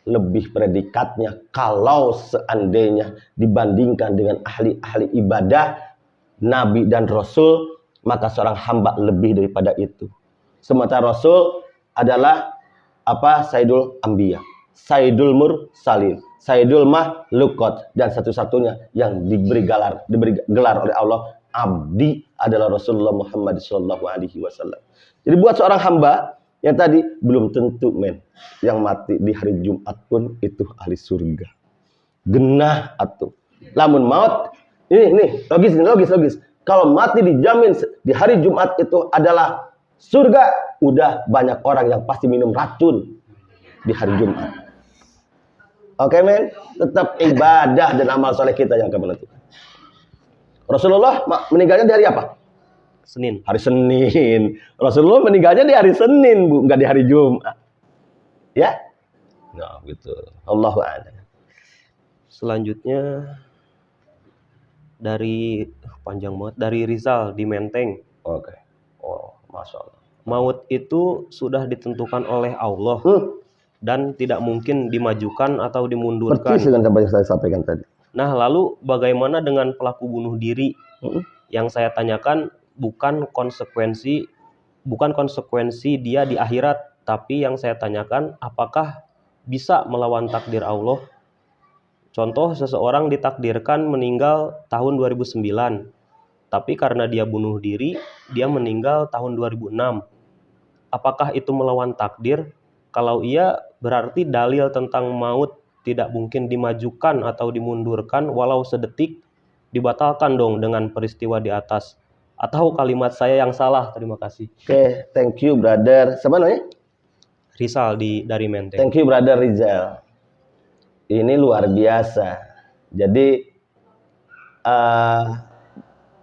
lebih predikatnya kalau seandainya dibandingkan dengan ahli-ahli ibadah, nabi dan rasul, maka seorang hamba lebih daripada itu. Sementara Rasul adalah apa? Sayyidul Anbiya, Sayyidul Mursalin, Sayyidul Mahlukot, dan satu-satunya yang diberi gelar oleh Allah abdi adalah Rasulullah Muhammad SAW. Jadi buat seorang hamba yang tadi belum tentu, men, yang mati di hari Jumat pun itu ahli surga. Genah atuh. Lamun maut ini logis. Kalau mati dijamin di hari Jumat itu adalah surga, udah banyak orang yang pasti minum racun di hari Jumat. Oke, men, tetap ibadah dan amal soleh kita yang akan menentukan. Rasulullah meninggalnya di hari apa? Senin. Hari Senin. Rasulullah meninggalnya di hari Senin, Bu, enggak di hari Jumat. Ya? Nah, gitu. Allahu a'lam. Selanjutnya dari panjang banget, dari Rizal di Menteng. Oke. Oh, masya Allah. Maut itu sudah ditentukan oleh Allah dan tidak mungkin dimajukan atau dimundurkan. Persis dengan apa yang saya sampaikan tadi. Nah, lalu bagaimana dengan pelaku bunuh diri? Yang saya tanyakan bukan konsekuensi dia di akhirat, tapi yang saya tanyakan apakah bisa melawan takdir Allah? Contoh, seseorang ditakdirkan meninggal tahun 2009, tapi karena dia bunuh diri, dia meninggal tahun 2006. Apakah itu melawan takdir? Kalau iya, berarti dalil tentang maut tidak mungkin dimajukan atau dimundurkan walau sedetik dibatalkan dong dengan peristiwa di atas. Atau kalimat saya yang salah? Terima kasih. Oke, thank you brother. Siapa namanya? Rizal dari Menteng. Thank you brother Rizal. Ini luar biasa. Jadi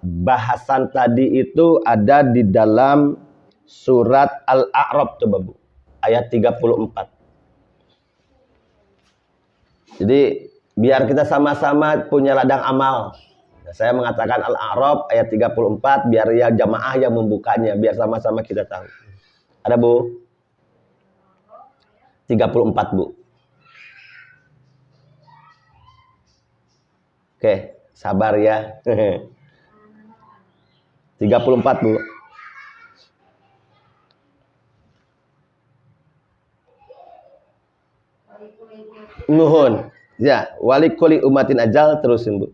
bahasan tadi itu ada di dalam surat Al-A'raf, coba Bu, ayat 34. Jadi biar kita sama-sama punya ladang amal. Saya mengatakan Al-A'raf ayat 34 biar ya jamaah yang membukanya, biar sama-sama kita tahu. Ada Bu? 34 Bu. Oke, sabar ya. 34 Bu. Nuhun. Ya, walikuli umatin ajal, terusin Bu.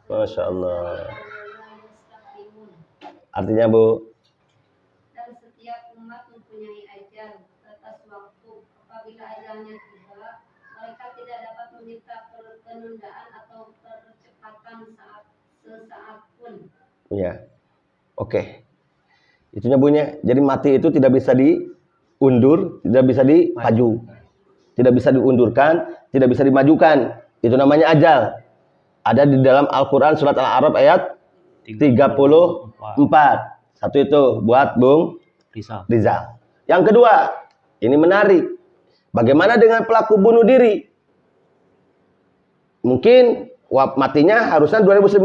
Masya Allah. Artinya Bu, Dan setiap umat mempunyai ajal batas waktu. Apabila ajalnya tiba, mereka tidak dapat meminta penundaan atau percepatan sesaat pun. ya. Oke. Itunya bunyinya. Jadi mati itu tidak bisa diundur, tidak bisa dimaju. Tidak bisa diundurkan, tidak bisa dimajukan. Itu namanya ajal. Ada di dalam Al-Qur'an surat Al-A'raf ayat 34. Satu itu buat Bung Rizal. Yang kedua, ini menarik. Bagaimana dengan pelaku bunuh diri? Mungkin matinya harusnya 2019.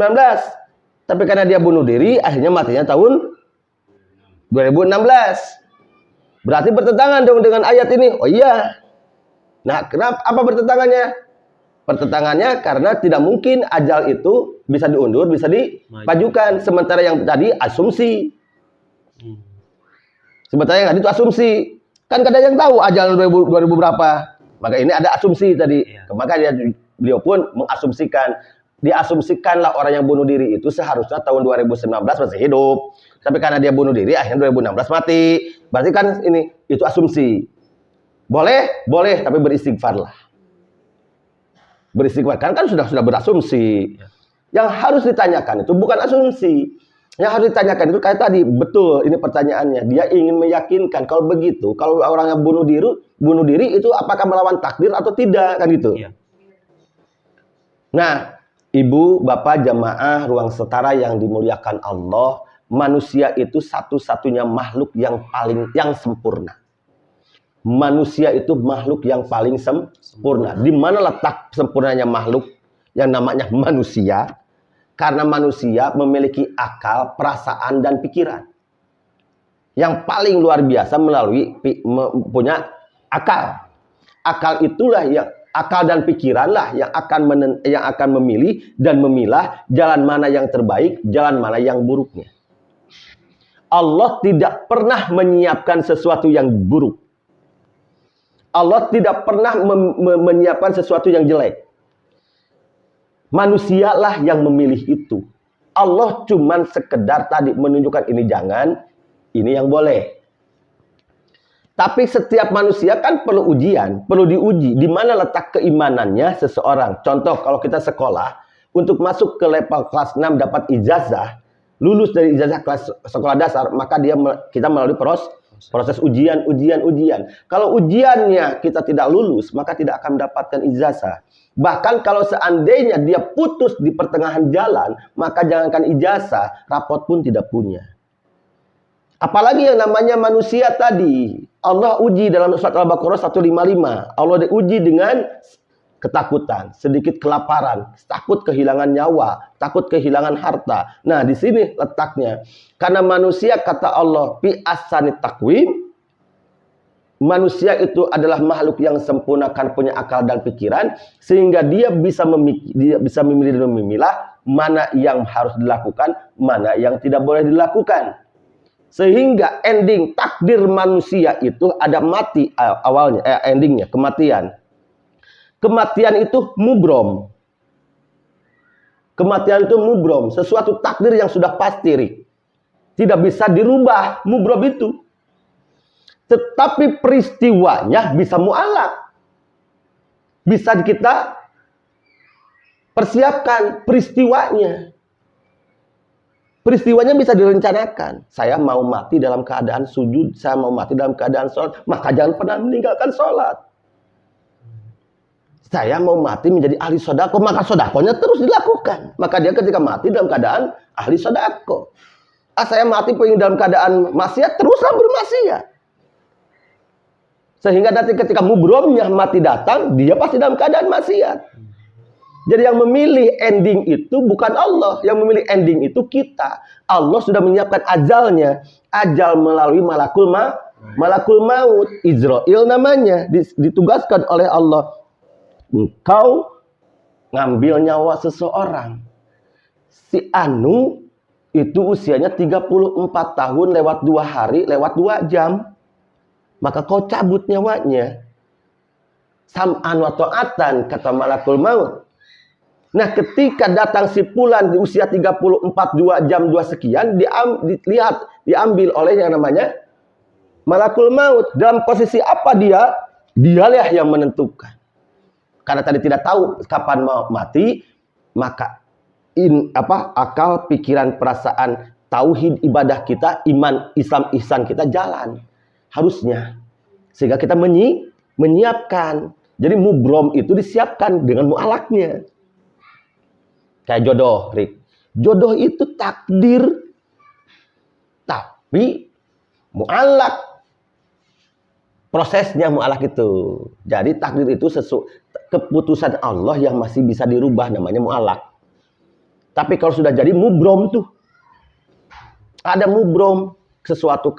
Tapi karena dia bunuh diri, akhirnya matinya tahun 2016. Berarti bertentangan dong dengan ayat ini. Oh iya. Nah, kenapa? Apa bertentangannya? Pertentangannya karena tidak mungkin ajal itu bisa diundur, bisa dimajukan. Sementara yang tadi asumsi. Sementara yang tadi itu asumsi. Kan kadang yang tahu ajal 2000 berapa. Maka ini ada asumsi tadi. Maka beliau pun mengasumsikan. Diasumsikanlah orang yang bunuh diri itu seharusnya tahun 2019 masih hidup. Tapi karena dia bunuh diri akhirnya 2016 mati. Berarti kan itu asumsi. Boleh, tapi beristighfarlah. Beristighfar kan sudah berasumsi. Yang harus ditanyakan itu bukan asumsi. Yang harus ditanyakan itu kayak tadi, betul ini pertanyaannya. Dia ingin meyakinkan kalau begitu, kalau orang yang bunuh diri itu apakah melawan takdir atau tidak kan gitu. Nah, Ibu, Bapak, jamaah ruang setara yang dimuliakan Allah, manusia itu satu-satunya makhluk yang sempurna. Manusia itu makhluk yang paling sempurna. Di mana letak sempurnanya makhluk yang namanya manusia? Karena manusia memiliki akal, perasaan, dan pikiran. Yang paling luar biasa punya akal. Akal itulah akal dan pikiranlah yang akan memilih dan memilah jalan mana yang terbaik, jalan mana yang buruknya. Allah tidak pernah menyiapkan sesuatu yang buruk. Allah tidak pernah menyiapkan sesuatu yang jelek. Manusialah yang memilih itu. Allah cuman sekedar tadi menunjukkan ini jangan, ini yang boleh. Tapi setiap manusia kan perlu ujian, perlu diuji. Di mana letak keimanannya seseorang. Contoh kalau kita sekolah, untuk masuk ke level kelas 6 dapat ijazah, lulus dari ijazah kelas sekolah dasar, maka kita melalui proses ujian. Kalau ujiannya kita tidak lulus, maka tidak akan mendapatkan ijazah. Bahkan kalau seandainya dia putus di pertengahan jalan, maka jangankan ijazah, rapot pun tidak punya. Apalagi yang namanya manusia tadi. Allah uji dalam surat Al-Baqarah 155. Allah diuji dengan ketakutan, sedikit kelaparan, takut kehilangan nyawa, takut kehilangan harta. Nah, di sini letaknya. Karena manusia, kata Allah, fi ahsani taqwim, manusia itu adalah makhluk yang sempurna, kan punya akal dan pikiran, sehingga dia bisa memilih dan memilah mana yang harus dilakukan, mana yang tidak boleh dilakukan. Sehingga ending takdir manusia itu ada mati awalnya, endingnya kematian. Kematian itu mubrom. Kematian itu mubrom, sesuatu takdir yang sudah pasti, Rik. Tidak bisa dirubah mubrom itu. Tetapi peristiwanya bisa mu'alak. Bisa kita persiapkan peristiwanya. Peristiwanya bisa direncanakan. Saya mau mati dalam keadaan sujud, saya mau mati dalam keadaan sholat, maka jangan pernah meninggalkan sholat. Saya mau mati menjadi ahli sodako, maka sodakonya terus dilakukan. Maka dia ketika mati dalam keadaan ahli sodako. Saya mati pengen dalam keadaan maksiat, teruslah bermaksiat. Sehingga nanti ketika mubromnya mati datang, dia pasti dalam keadaan maksiat. Jadi yang memilih ending itu bukan Allah, yang memilih ending itu kita. Allah sudah menyiapkan ajalnya, ajal melalui malakul maut, Izrail namanya, ditugaskan oleh Allah. Engkau ngambil nyawa seseorang. Si Anu itu usianya 34 tahun lewat 2 hari, lewat 2 jam. Maka kau cabut nyawanya. Sam'an wa ta'atan, kata malakul maut. Nah, ketika datang si Fulan di usia 34, 2 jam 2 sekian, diambil oleh yang namanya malakul maut. Dalam posisi apa dia? Dialah yang menentukan. Karena tadi tidak tahu kapan mau mati, maka akal, pikiran, perasaan, tauhid, ibadah kita, iman, Islam, ihsan kita jalan. Harusnya. Sehingga kita menyiapkan. Jadi mubrom itu disiapkan dengan mu'alaknya. Kayak jodoh, Rik. Jodoh itu takdir, tapi mu'alak. Prosesnya mu'alak itu. Jadi takdir itu keputusan Allah yang masih bisa dirubah, namanya mu'alak. Tapi kalau sudah jadi mubrom tuh. Ada mubrom, sesuatu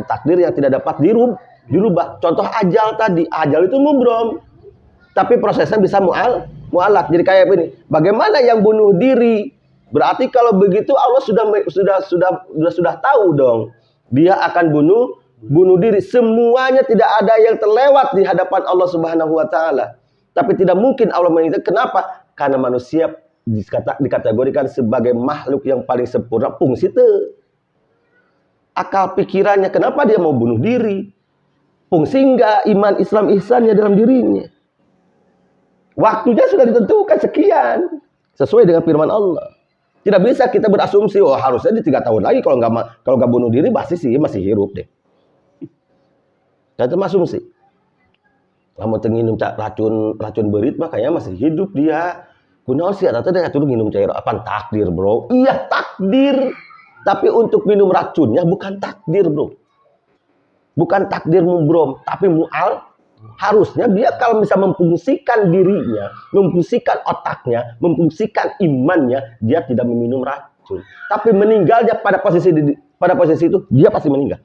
takdir yang tidak dapat dirubah. Contoh ajal tadi, ajal itu mubrom. Tapi prosesnya bisa mu'alak. Jadi kayak ini, bagaimana yang bunuh diri? Berarti kalau begitu Allah sudah tahu dong. Dia akan bunuh diri. Semuanya tidak ada yang terlewat di hadapan Allah Subhanahu wa taala. Tapi tidak mungkin Allah menginginkan. Kenapa? Karena manusia dikategorikan sebagai makhluk yang paling sempurna, fungsi itu. Akal pikirannya, kenapa dia mau bunuh diri? Fungsi enggak iman, Islam, ihsannya dalam dirinya. Waktunya sudah ditentukan sekian, sesuai dengan firman Allah. Tidak bisa kita berasumsi, oh harusnya di 3 tahun lagi kalau nggak bunuh diri masih hidup deh. Itu asumsi. Kamu nginum racun berit makanya masih hidup dia. Kunaon sih atau dia turun minum cair apa takdir, bro? Iya takdir. Tapi untuk minum racunnya bukan takdir, bro. Bukan takdir mubrom, tapi mu'al. Harusnya dia kalau bisa memfungsikan dirinya, memfungsikan otaknya, memfungsikan imannya, dia tidak meminum racun. Tapi meninggalnya pada posisi itu, dia pasti meninggal.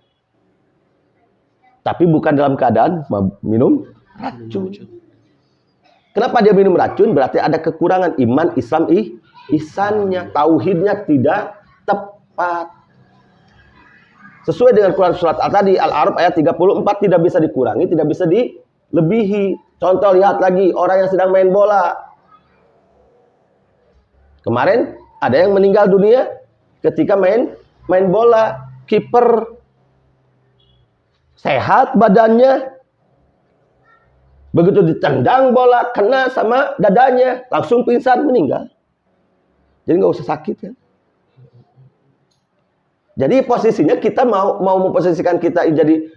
Tapi bukan dalam keadaan minum racun. Kenapa dia minum racun? Berarti ada kekurangan iman, Islam, ihsannya, tauhidnya tidak tepat. Sesuai dengan Quran surat tadi Al-A'raf ayat 34, tidak bisa dikurangi, tidak bisa dilebihi. Contoh, lihat lagi orang yang sedang main bola. Kemarin ada yang meninggal dunia ketika main bola. Kiper sehat badannya, begitu ditendang bola kena sama dadanya, langsung pingsan meninggal. Jadi nggak usah sakit ya. Jadi posisinya kita mau memposisikan kita jadi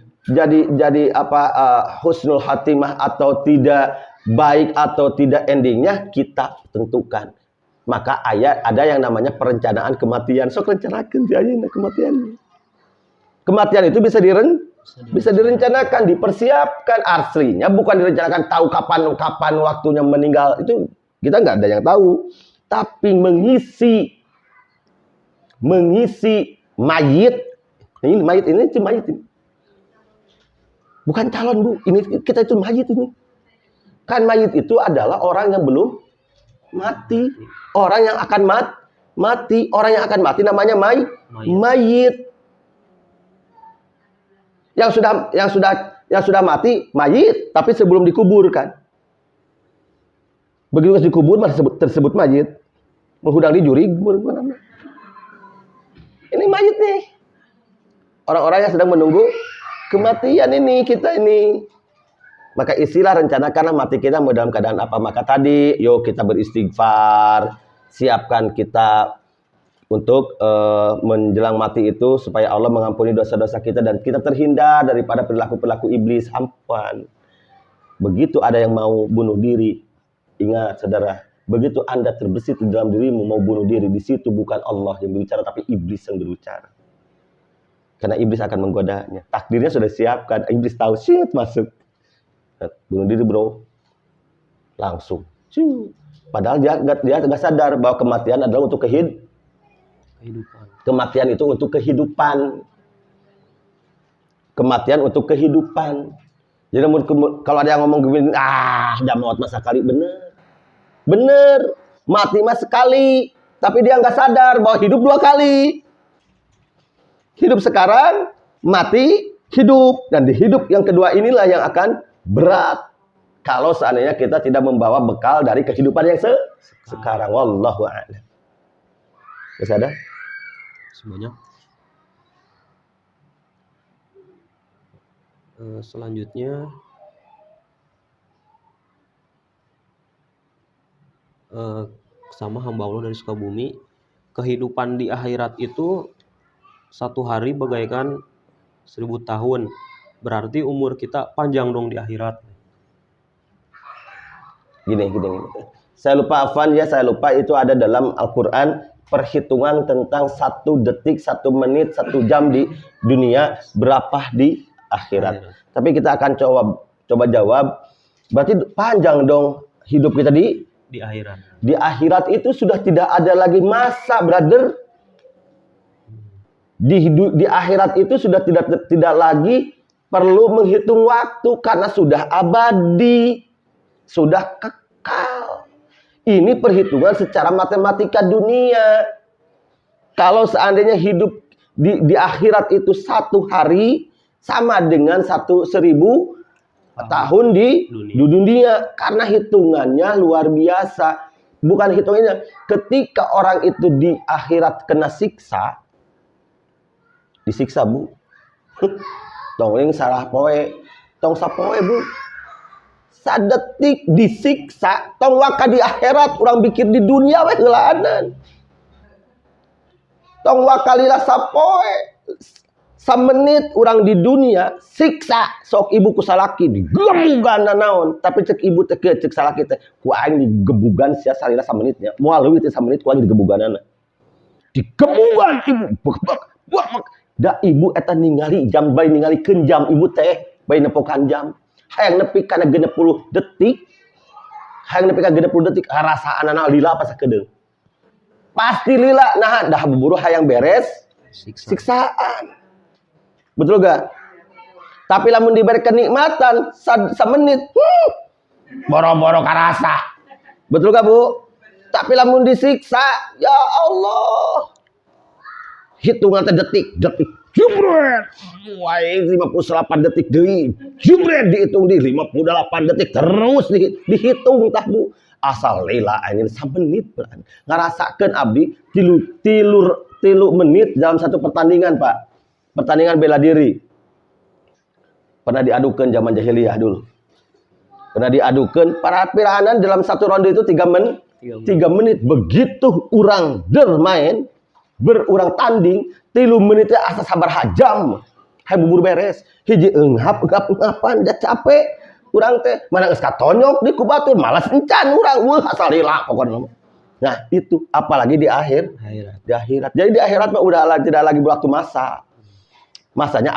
husnul khatimah atau tidak, baik atau tidak, endingnya kita tentukan. Maka ada yang namanya perencanaan kematian. Sok rencanakan aja kematian. Kematian itu bisa direncanakan, dipersiapkan. Aslinya bukan direncanakan tahu kapan waktunya meninggal. Itu kita nggak ada yang tahu. Tapi mengisi mayit. Ini mayit ini. Bukan calon, Bu. Ini kita itu mayit ini. Kan mayit itu adalah orang yang belum mati. Orang yang akan mati. Orang yang akan mati namanya mayit. Yang sudah mati mayit, tapi sebelum dikuburkan. Begitu dikubur masih tersebut mayit. Menghudang di juri. Ini mayit nih. Orang-orang yang sedang menunggu kematian ini, kita ini. Maka istilah rencanakanlah mati kita mau dalam keadaan apa. Maka tadi yuk kita beristighfar, siapkan kita untuk menjelang mati itu supaya Allah mengampuni dosa-dosa kita dan kita terhindar daripada perilaku-perilaku iblis. Ampuan. Begitu ada yang mau bunuh diri, ingat saudara, begitu Anda terbesit di dalam dirimu mau bunuh diri, di situ bukan Allah yang berbicara tapi iblis yang berbicara. Karena iblis akan menggodanya. Takdirnya sudah siapkan, iblis tahu, shit masuk. Bunuh diri bro. Langsung. Padahal dia nggak sadar bahwa kematian adalah untuk kehidupan. Kematian itu untuk kehidupan. Kematian untuk kehidupan. Jadi kalau ada yang ngomong begini, udah maut masa kali, bener, mati mas sekali, tapi dia nggak sadar bahwa hidup 2 kali. Hidup sekarang, mati, hidup, dan di hidup yang kedua inilah yang akan berat. Kalau seandainya kita tidak membawa bekal dari kehidupan yang sekarang. Wallahu a'lam. Bisa ada? Sebanyak. Selanjutnya sama hamba Allah dari Sukabumi, kehidupan di akhirat itu 1 hari bagaikan 1000 tahun, berarti umur kita panjang dong di akhirat. Gini. Saya lupa saya lupa itu ada dalam Al-Quran perhitungan tentang 1 detik, 1 menit, 1 jam di dunia, berapa di akhirat. Tapi kita akan coba jawab. Berarti panjang dong hidup kita di akhirat. Di akhirat itu sudah tidak ada lagi masa, brother. Di akhirat itu sudah tidak lagi perlu menghitung waktu karena sudah abadi, sudah kekal. Ini perhitungan secara matematika dunia. Kalau seandainya hidup di akhirat itu 1 hari sama dengan 1000 tahun di dunia. Karena hitungannya luar biasa. Bukan hitungannya. Ketika orang itu di akhirat kena siksa. Disiksa bu. Tong yang salah poe. Tong sapoe bu. Sadetik disiksa. Tong waka di akhirat. Orang bikin di dunia weh gelaanan. Tong waka lila sapoe. Samenit orang di dunia siksa sok ibu ku salaki digebugan naon tapi cek ibu teh cek salaki teh ku aing digebugan sia salila samenitnya moal leuwih teh samenit ku aing digebuganana digebugan ibu bek da ibu eta ningali jam bae ningalikeun jam ibu teh bae nepokan jam hayang nepi kana 60 detik hayang nepi ka 60 detik rasaanana lila apa sakedeung pasti lila nah dah buburu hayang beres siksaan. Betul gak? Tapi lamun diberi kenikmatan samenit, boro-boro karasa. Betul gak bu? Tapi lamun disiksa, ya Allah, hitungan detik, jubret, wah 58 detik deui, jubret dihitung di 58 detik terus dihitung tah bu. Asal lila ini samenit ngarasakeun abdi tilu menit dalam 1 pertandingan pak. Pertandingan bela diri. Pernah diadukan zaman jahiliyah dulu. Pernah diadukan para pirahanan dalam 1 ronde itu 3 menit. Begitu orang bermain, berurang tanding, 3 menitnya asa sabar hajam. Hai bubur beres. Hiji ngapan dah capek. Urang teh mana geus katonyok di kubatur malas encan urang. Asal lila pokoknya. Nah, itu apalagi di akhirat. Jadi di akhirat mah udah tidak lagi berwaktu masa. Masanya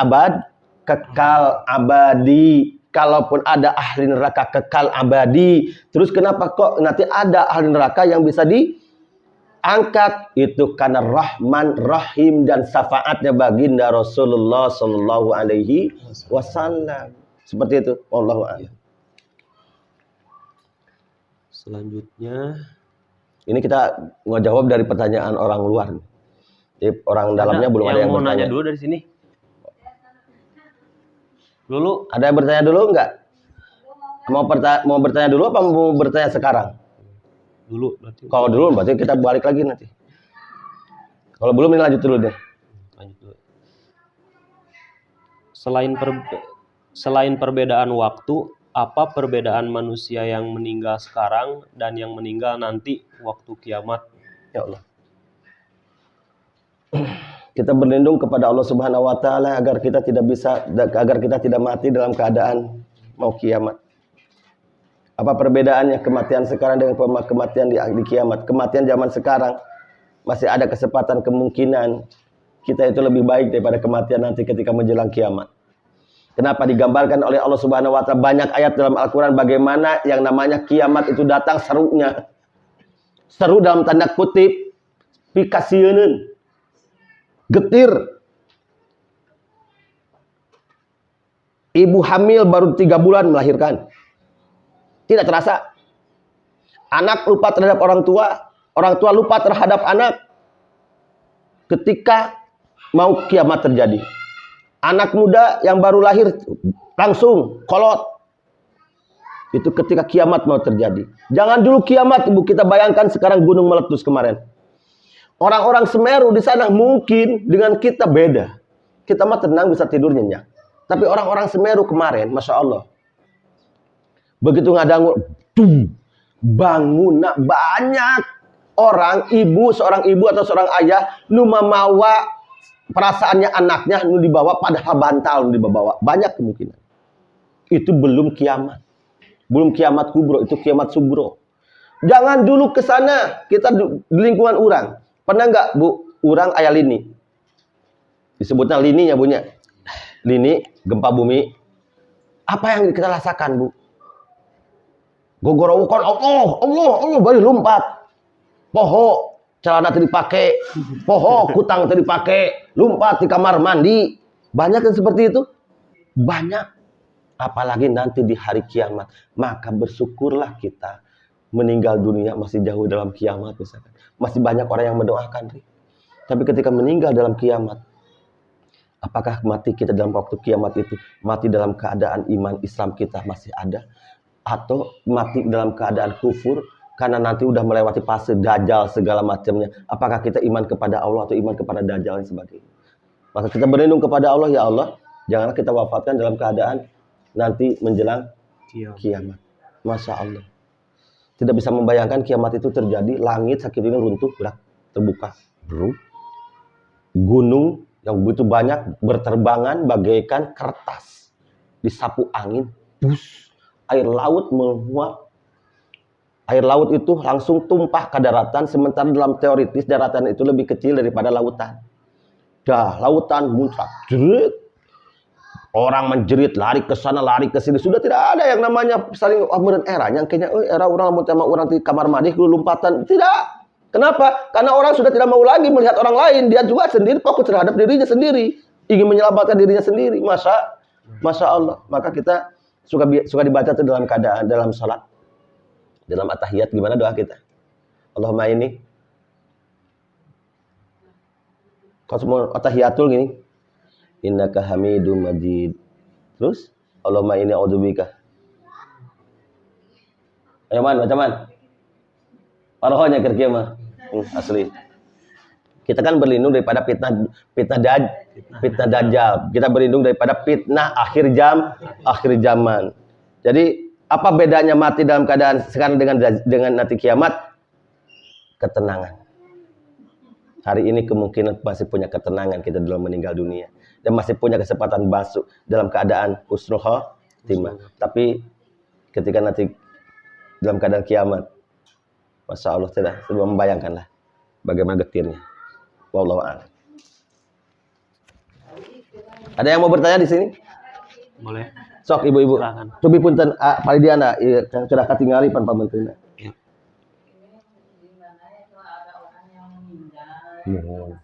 kekal abadi. Kalaupun ada ahli neraka kekal abadi. Terus kenapa kok nanti ada ahli neraka yang bisa diangkat? Itu karena Rahman, Rahim dan syafaatnya baginda Rasulullah Sallallahu Alaihi Wasallam. Seperti itu. Wallahu a'lam. Selanjutnya, ini kita ngejawab dari pertanyaan orang luar. Jadi orang dalamnya belum ada yang mau bertanya. nanya dulu dari sini. Dulu Ada yang bertanya dulu enggak? Mau bertanya dulu apa mau bertanya sekarang? dulu berarti. Kalau dulu berarti kita balik lagi nanti. Kalau belum ini lanjut dulu deh. Lanjut dulu. Selain perbedaan waktu, apa perbedaan manusia yang meninggal sekarang dan yang meninggal nanti waktu kiamat? Ya Allah. Kita berlindung kepada Allah Subhanahu wa taala agar kita tidak mati dalam keadaan mau kiamat. Apa perbedaannya kematian sekarang dengan kematian di kiamat? Kematian zaman sekarang masih ada kesempatan kemungkinan kita itu lebih baik daripada kematian nanti ketika menjelang kiamat. Kenapa digambarkan oleh Allah Subhanahu wa taala banyak ayat dalam Al-Qur'an bagaimana yang namanya kiamat itu datang serunya. Seru dalam tanda kutip pikasieun. Getir. Ibu hamil baru 3 bulan melahirkan. Tidak terasa. Anak lupa terhadap orang tua lupa terhadap anak. Ketika mau kiamat terjadi. Anak muda yang baru lahir langsung kolot. Itu ketika kiamat mau terjadi. Jangan dulu kiamat, Ibu, kita bayangkan sekarang gunung meletus kemarin. Orang-orang Semeru di sana mungkin dengan kita beda. Kita mah tenang bisa tidur nyenyak. Tapi orang-orang Semeru kemarin, Masya Allah. Begitu ngadangu, bangun banyak orang, seorang ibu atau seorang ayah, nu memawa perasaannya anaknya, nu dibawa padahal bantal nu dibawa. Banyak kemungkinan. Itu belum kiamat. Belum kiamat kubro, itu kiamat subro. Jangan dulu ke sana, kita di lingkungan orang. Pernah nggak, Bu, orang ayah lini? Disebutnya lininya, Bunya. Lini, gempa bumi. Apa yang kita rasakan, Bu? Gogorowokan, Allah, baru lompat. Poho, celana tadi dipakai. Poho, kutang tadi dipakai. Lompat di kamar mandi. Banyak yang seperti itu? Banyak. Apalagi nanti di hari kiamat. Maka bersyukurlah kita meninggal dunia masih jauh dalam kiamat misalkan. Masih banyak orang yang mendoakan. Tapi ketika meninggal dalam kiamat, apakah mati kita dalam waktu kiamat itu mati dalam keadaan iman Islam kita masih ada, atau mati dalam keadaan kufur karena nanti udah melewati fase dajjal segala macamnya? Apakah kita iman kepada Allah atau iman kepada dajjal dan sebagainya? Maka kita berlindung kepada Allah, ya Allah, janganlah kita wafatkan dalam keadaan nanti menjelang kiamat. Masya Allah. Tidak bisa membayangkan kiamat itu terjadi, langit sakit ini runtuh, terbuka. Gunung yang begitu banyak berterbangan bagaikan kertas. Disapu angin, bus. Air laut meluap. Air laut itu langsung tumpah ke daratan, sementara dalam teoritis daratan itu lebih kecil daripada lautan. Lautan muncrat. Jerit. Orang menjerit, lari ke sana, lari ke sini. Sudah tidak ada yang namanya saling ameureun era. Yang kayaknya era orang mau tema orang di kamar mandi lompatan. Tidak. Kenapa? Karena orang sudah tidak mau lagi melihat orang lain. Dia juga sendiri fokus terhadap dirinya sendiri. Ingin menyelamatkan dirinya sendiri. Masya Allah. Maka kita suka dibaca itu dalam keadaan, dalam salat. Dalam at-tahiyat, gimana doa kita? Allahumma ini. Kalau semua at-tahiyatul gini. Innaka hamidum majid. Terus Allahumma inni a'udzubika. Ayo man, macam man. Parohnya kira mah. Asli. Kita kan berlindung daripada fitnah dajjal. Kita berlindung daripada fitnah akhir zaman. Jadi apa bedanya mati dalam keadaan sekarang dengan nanti kiamat? Ketenangan. Hari ini kemungkinan masih punya ketenangan kita dalam meninggal dunia. Dan masih punya kesempatan masuk dalam keadaan husnul khotimah. Tapi ketika nanti dalam keadaan kiamat, Masya Allah, sudah membayangkanlah bagaimana getirnya. Wallahu a'lam. Ada yang mau bertanya di sini? Boleh. Sok ibu-ibu. Tubi punten Palidiana yang sudah katingali pan pamenteuna. Mohon.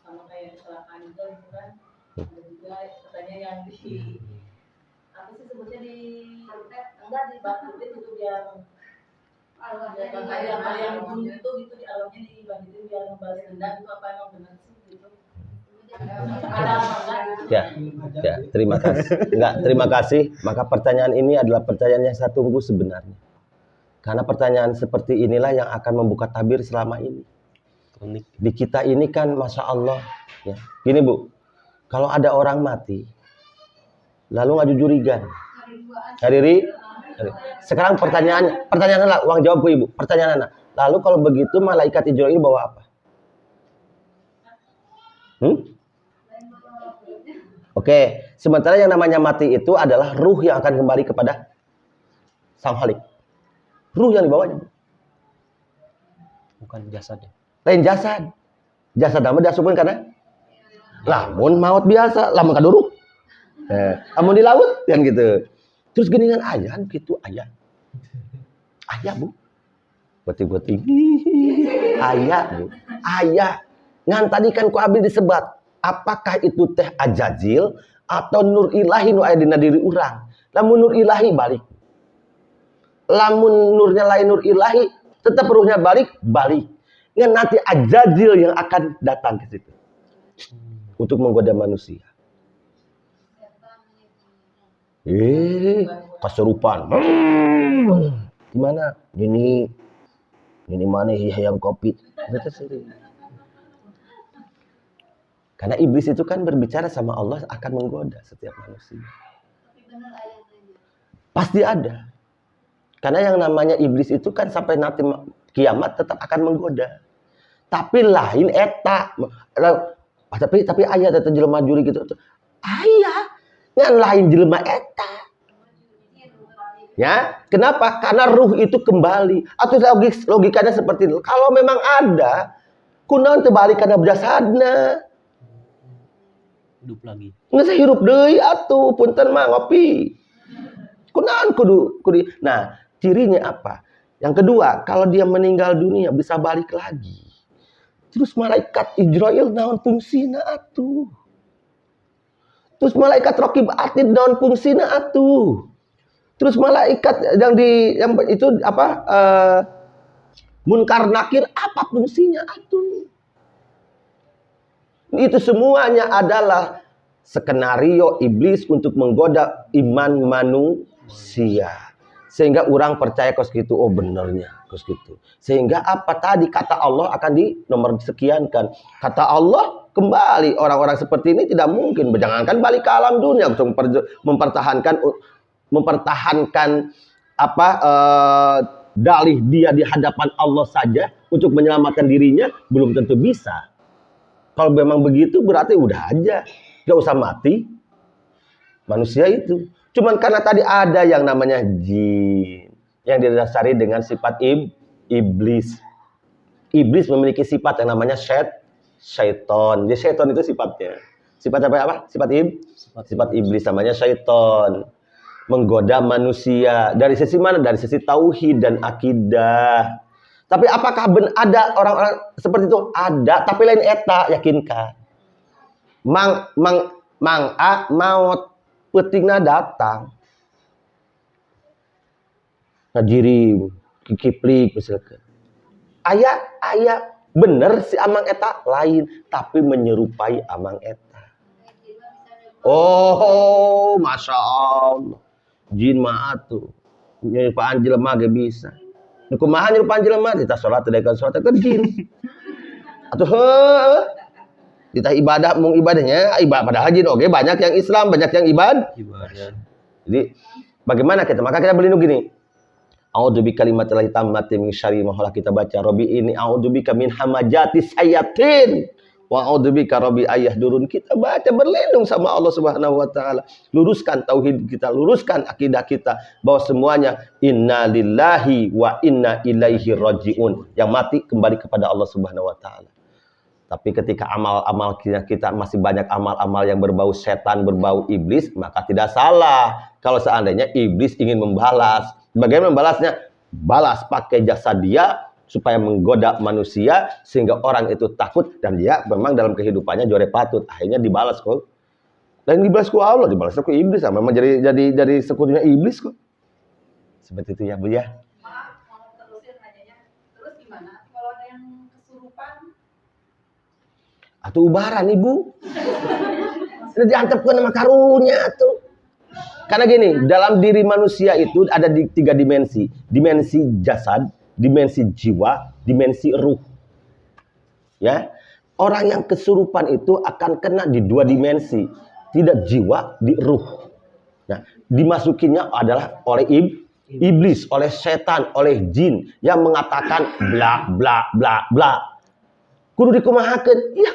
Sama kayak kecelakaan juga gitu kan. Ada juga katanya yang di apa sih sebutnya di enggak dibangkitin itu biar yang bunuh itu gitu di alamnya dibangkitin biar ngebales dendam itu apa emang benar sih gitu. Ada apa enggak? Ya, terima kasih. Enggak, terima kasih. Maka pertanyaan ini adalah pertanyaan yang saya tunggu sebenarnya. Karena pertanyaan seperti inilah yang akan membuka tabir selama ini. Di kita ini kan, masya Allah, ya. Gini Bu, kalau ada orang mati, lalu ngaju jurigan, Hariri, sekarang pertanyaannya lah, uang jawab Bu Ibu. Pertanyaan anak. Lalu kalau begitu malaikat Israil bawa apa? Oke, sementara yang namanya mati itu adalah ruh yang akan kembali kepada Sang Khalik. Ruh yang dibawanya. Bukan jasadnya. Lain jasad. Jasad nama diasupun karena lamun maut biasa, lamun kaduruk. Lamun di laut kan gitu. Terus geningan ayah gitu, ayah. Ayah Bu. Beti-beti. Ayah Bu. Ayah. Ngan tadi kan ku ambil disebat. Apakah itu teh ajazil atau nur ilahi nu aya dina diri urang? Lamun nur ilahi balik. Lamun nurnya lain nur ilahi, tetap ruhnya balik. Ngan nanti ajazil yang akan datang ke situ untuk menggoda manusia. Kesurupan. Gimana? Ini mana yang kopi? Karena iblis itu kan berbicara sama Allah akan menggoda setiap manusia. Pasti ada. Karena yang namanya iblis itu kan sampai nanti kiamat tetap akan menggoda. Tapi lain eta. Tapi ayah tetap jelema juri gitu. Ayah. Ngan lain jelema eta. Ya, kenapa? Karena ruh itu kembali. Atau logikanya seperti itu. Kalau memang ada, kunaon teu balik kana jasadna. Hidup lagi. Nggak hirup deui atuh, punten mah ngopi. Kunaon kudu. Nah, cirinya apa? Yang kedua, kalau dia meninggal dunia bisa balik lagi. Terus malaikat Israil naon fungsina atuh? Terus malaikat Raqib Atid naon fungsina atuh? Terus malaikat yang itu apa? Munkar Nakir apa fungsinya atuh? Itu semuanya adalah skenario iblis untuk menggoda iman manusia. Sehingga orang percaya kos gitu, oh benernya kos gitu. Sehingga apa tadi kata Allah akan di nomor sekiankan. Kata Allah kembali orang-orang seperti ini tidak mungkin. Jangankan balik ke alam dunia untuk mempertahankan apa dalih dia di hadapan Allah saja untuk menyelamatkan dirinya belum tentu bisa. Kalau memang begitu berarti udah aja, gak usah mati manusia itu. Cuman karena tadi ada yang namanya jin yang didasari dengan sifat iblis. Iblis memiliki sifat yang namanya syaiton. Jadi syaiton itu sifatnya. Sifat apa? Sifat iblis namanya syaiton. Menggoda manusia. Dari sisi mana? Dari sisi tauhid dan akidah. Tapi apakah ada orang-orang seperti itu? Ada, tapi lain eta, yakinkan. Mang A maut peutingna datang. Ngajirim, kikiplik misalkan. Ayah bener si amang eta lain, tapi menyerupai amang eta. Oh, masya Allah. Jin mah atuh. Nyerupaan jelema ge bisa. Kumaha nyerupaan jelema kita salat dekan salat teh jin. Atuh kita ibadah mung ibadahnya padahal jin oke banyak yang Islam, banyak yang ibadah. Jadi bagaimana kita? Maka kita berlindung gini. A'udzubi kalimatillahi tammati min syarri ma khalaq. Kita baca Rabbi ini a'udzubika min hamajati syayatin wa a'udzubika rabbi ayahdurun. Kita baca berlindung sama Allah Subhanahu wa taala. Luruskan tauhid kita, luruskan akidah kita bahwa semuanya inna lillahi wa inna ilaihi rajiun. Yang mati kembali kepada Allah Subhanahu wa taala. Tapi ketika amal-amal kita masih banyak amal-amal yang berbau setan, berbau iblis, maka tidak salah kalau seandainya iblis ingin membalas. Bagaimana membalasnya? Balas pakai jasa dia supaya menggoda manusia sehingga orang itu takut dan dia memang dalam kehidupannya jore patut. Akhirnya dibalas kok. Dan dibalas ku Allah, dibalas ku iblis. Memang jadi sekutunya iblis kok. seperti itu ya Bu ya. Maaf, mau terusin nanyanya. Terus gimana kalau ada yang kesurupan? Atau ubaran Ibu. Sudah diantepkan sama karunya tuh. Karena gini, dalam diri manusia itu ada tiga dimensi. Dimensi jasad, dimensi jiwa, dimensi ruh. Ya. Orang yang kesurupan itu akan kena di dua dimensi. Tidak jiwa, di ruh. Nah, dimasukinya adalah oleh iblis, oleh setan, oleh jin yang mengatakan bla bla bla bla. Kudu dikumahakeun, ya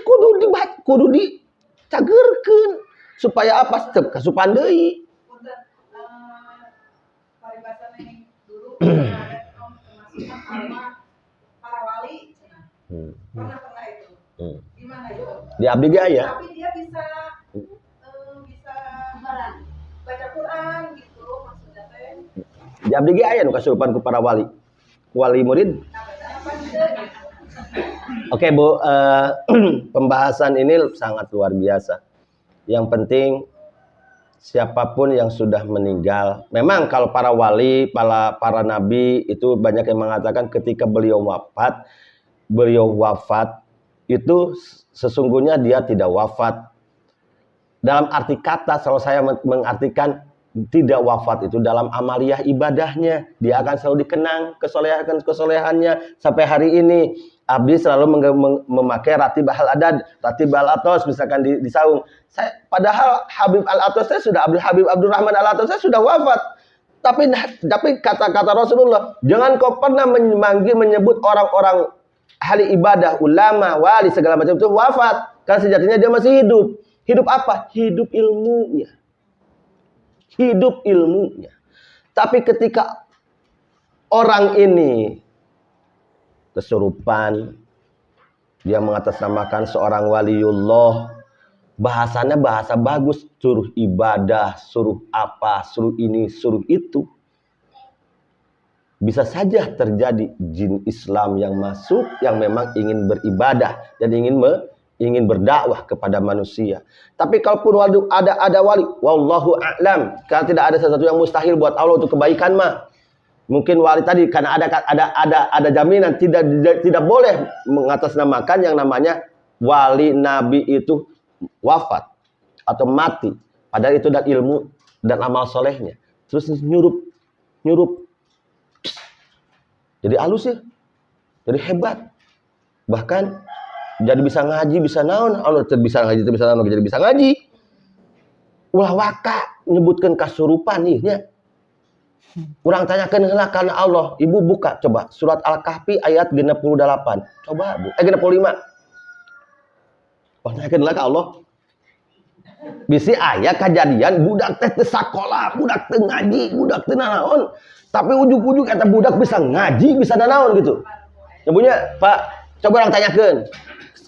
kudu dicagerkeun supaya apa? Kasupan deui. Punten, paribasan yang dulu ada kemasukan sama para wali, pernah itu. Gimana itu? Di abdi ge aya. Tapi dia bisa baca Quran gitu maksudnya teh. Di abdi ge aya nu kasurupan ku para wali. Wali murid. Oke Bu, pembahasan ini sangat luar biasa. Yang penting siapapun yang sudah meninggal, memang kalau para wali, para nabi itu banyak yang mengatakan ketika beliau wafat itu sesungguhnya dia tidak wafat. Dalam arti kata, kalau saya mengartikan tidak wafat itu dalam amaliyah ibadahnya, dia akan selalu dikenang kesolehannya sampai hari ini. Abdi selalu memakai ratib al-adad, ratib al-atos misalkan di saung. Padahal Habib al-Atos Habib Abdurrahman al-Atos sudah wafat. Tapi kata Rasulullah, jangan kau pernah menyebut orang-orang ahli ibadah, ulama, wali segala macam itu wafat, karena sejatinya dia masih hidup. Hidup apa? Hidup ilmunya. Hidup ilmunya. Tapi ketika orang ini kesurupan, dia mengatasnamakan seorang waliullah, bahasanya bahasa bagus, suruh ibadah, suruh apa, suruh ini, suruh itu. Bisa saja terjadi jin Islam yang masuk, yang memang ingin beribadah dan ingin berdakwah kepada manusia. Tapi kalaupun ada wali, wallahu a'lam, karena tidak ada sesuatu yang mustahil buat Allah untuk kebaikan mah. Mungkin wali tadi karena ada jaminan tidak boleh mengatasnamakan yang namanya wali nabi itu wafat atau mati. Padahal itu dan ilmu dan amal solehnya. Terus nyurup. Jadi halus ya. Jadi hebat. Bahkan jadi bisa ngaji, bisa naon. Allah bisa ngaji, bisa naon, jadi bisa ngaji. Ulah waka nyebutkan kasurupan nih nya. Urang tanyakan heula kana Allah. Ibu buka coba surat Al-Kahfi ayat 68. Coba Bu, 65. Tanyakan heula ka Allah. Bisi aya kejadian budak teh teu sakola, budak teu ngaji, budak teu naon. Tapi ujug-ujug eta budak bisa ngaji, bisa naon gitu. Nyebunya, Pak, coba urang tanyakeun.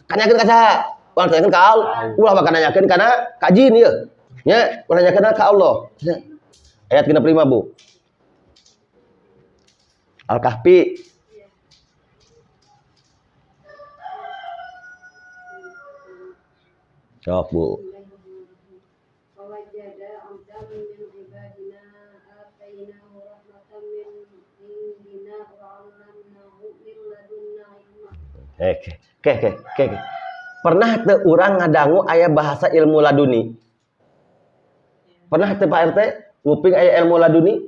Tanyakeun ka saha? Urang tanyakeun ka Allah. Ulah bakal nanyakeun kana ka jin ieu. Nya, urang nanyakeun ka Allah. Ayat 65, Bu. Al-Kahfi. Sok, Bu. Oke. Pernah teu urang ngadangu aya bahasa ilmu laduni? Pernah teu Pak RT nguping aya ilmu laduni?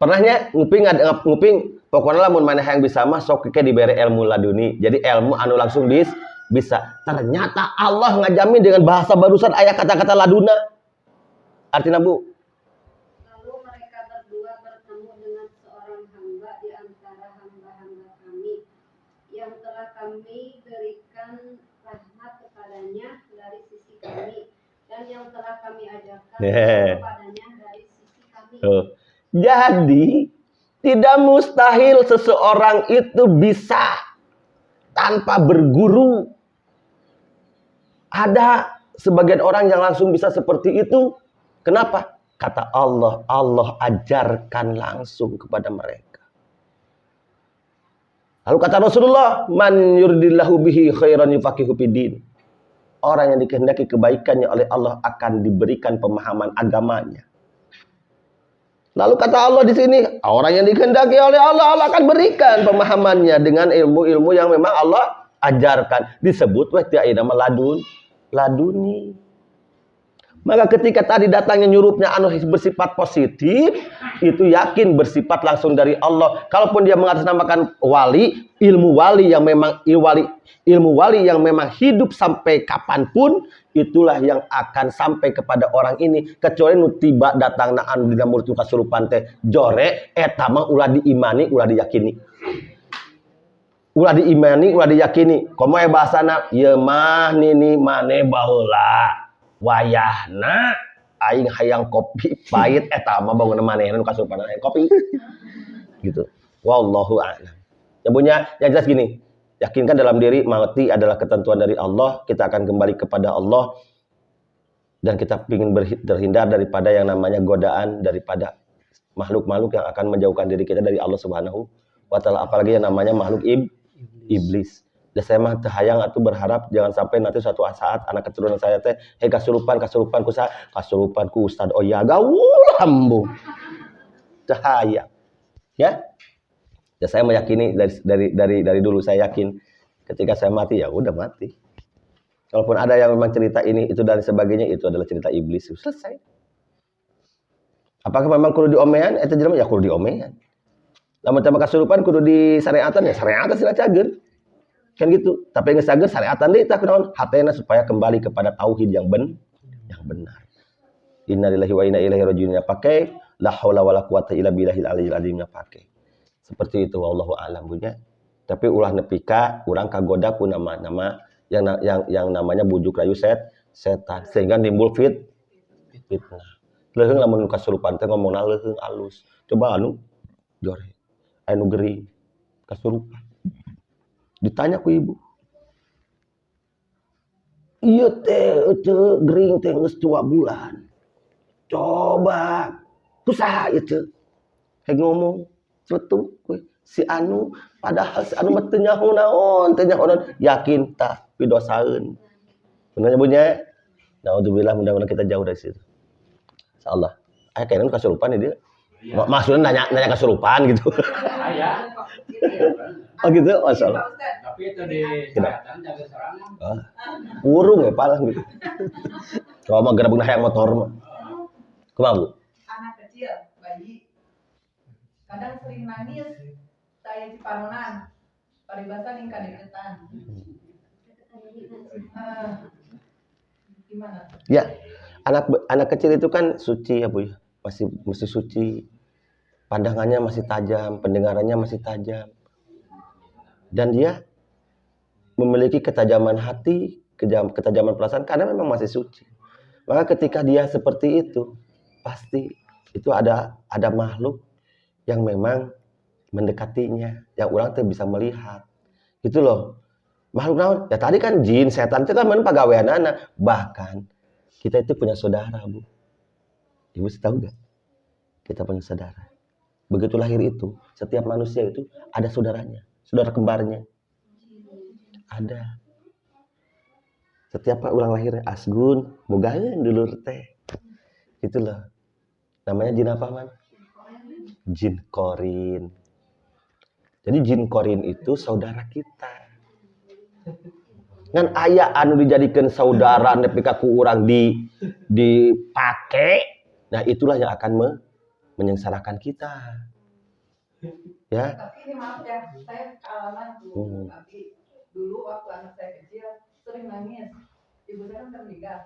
Pernahnya nguping pokoknya lamun maneh yang bisa mah sok ke dibere ilmu laduni. Jadi ilmu anu langsung bisa. Ternyata Allah ngajamin dengan bahasa barusan aya kata-kata laduna. Artinya Bu, lalu mereka berdua bertemu dengan seorang hamba di antara hamba-hamba kami yang telah kami berikan rahmat kepadanya dari sisi kami dan yang telah kami ajarkan kepadanya dari sisi kami. Jadi tidak mustahil seseorang itu bisa tanpa berguru. Ada sebagian orang yang langsung bisa seperti itu. Kenapa? Kata Allah, Allah ajarkan langsung kepada mereka. Lalu kata Rasulullah, man yuridillahu bihi khairan yufaqihu fiddin. Orang yang dikehendaki kebaikannya oleh Allah akan diberikan pemahaman agamanya. Lalu kata Allah di sini, orang yang dikehendaki oleh Allah, Allah akan berikan pemahamannya dengan ilmu-ilmu yang memang Allah ajarkan. Disebut wa ta'ina laduni. Maka ketika tadi datangnya nyurupnya anu bersifat positif, itu yakin bersifat langsung dari Allah. Kalaupun dia mengatasnamakan wali, ilmu wali yang memang hidup sampai kapanpun, itulah yang akan sampai kepada orang ini. Kecuali nu tiba datang na anu dina murid kasurupan teh jore, eta mah ulah diimani, ulah diyakini. Ulah diimani, ulah diyakini. Komo bahasana, ieu mah nini mane baheula. Wayahna aing hayang kopi pahit eta mah bangun manehna nu kasurupan hayang kopi gitu. Wallahu a'lam. Yang jelas gini, yakinkan dalam diri mati adalah ketentuan dari Allah, kita akan kembali kepada Allah dan kita ingin terhindar daripada yang namanya godaan daripada makhluk-makhluk yang akan menjauhkan diri kita dari Allah Subhanahu wa taala, apalagi yang namanya makhluk iblis. Dan saya mah hayang atuh berharap jangan sampai nanti suatu saat anak keturunan saya teh kasurupan ku Ustaz Oya gaul lambung. Cahaya. Ya. Ya saya meyakini dari dulu saya yakin ketika saya mati ya udah mati. Kalaupun ada yang memang cerita ini itu dan sebagainya itu adalah cerita iblis. Selesai. Apakah memang kudu diomean? Eta jelema ya kudu diomean. Lamun teu kasurupan kudu disyariatan ya syariatan sila cageun. Kan gitu. Tapi geus sageun syariatan deui tah kunaon? Hatena supaya kembali kepada tauhid yang benar. Innalillahi wa inna ilaihi raji'un pakai la haula wala quwata illa billahil aliyil azim pakai. Seperti itu wallahu a'lam punya. Tapi ulah nepika urang kagoda ku nama-nama yang namanya bujuk rayu setan sehingga timbul fitnah. Leuheung lamun kasurupan teh ngomongna leuheung alus. Coba anu jore anu gering kasurupan. Ditanya ku ibu. Ieu teh gering teh geus 2 bulan. Coba kusaha ieu teh? He ngomong cetuk si anu padahal si anu mah teu nyaho naon, yakin tah pidosaeun. Bener punya. Naudzubillah mudah-mudahan kita jauh dari situ. Insyaallah. Kayaknya kasurupan dia. Maksudnya nanya kasurupan gitu. Aya. Oh gitu, masalah. Tapi itu di syariatan jaga serangan. Urung ya palang gitu. Coba mah gerabung hayang motor mah. Kumaha Bu? Anak kecil, bayi, kadang sering nangis, saya ciparonan, paribasan yang kadeketan. Gimana? Ya, anak kecil itu kan suci ya Bu ya. Masih suci. Pandangannya masih tajam, pendengarannya masih tajam. Dan dia memiliki ketajaman hati, ketajaman perasaan karena memang masih suci. Maka ketika dia seperti itu, pasti itu ada makhluk yang memang mendekatinya, yang orang tuh bisa melihat. Gitu loh. Makhluk naon? Ya tadi kan jin, setan itu kan memang pagaweanana. Bahkan kita itu punya saudara, Bu. Ibu tahu gak? Kita punya saudara. Begitu lahir itu, setiap manusia itu ada saudaranya, saudara kembarnya. Ada. Setiap ulang lahir asgun, bogaeun dulur teh. Gitu loh. Namanya jin apa, Man? Jin korin. Jadi jin korin itu saudara kita. Ngan aya anu dijadikan saudara nepi ka ku urang dipake. Nah, itulah yang akan menyengsarakan kita. Ya. Tapi ini maaf ya, saya pengalaman dulu. Tapi dulu waktu anak saya kecil sering nangis. Ibu saya kan meninggal.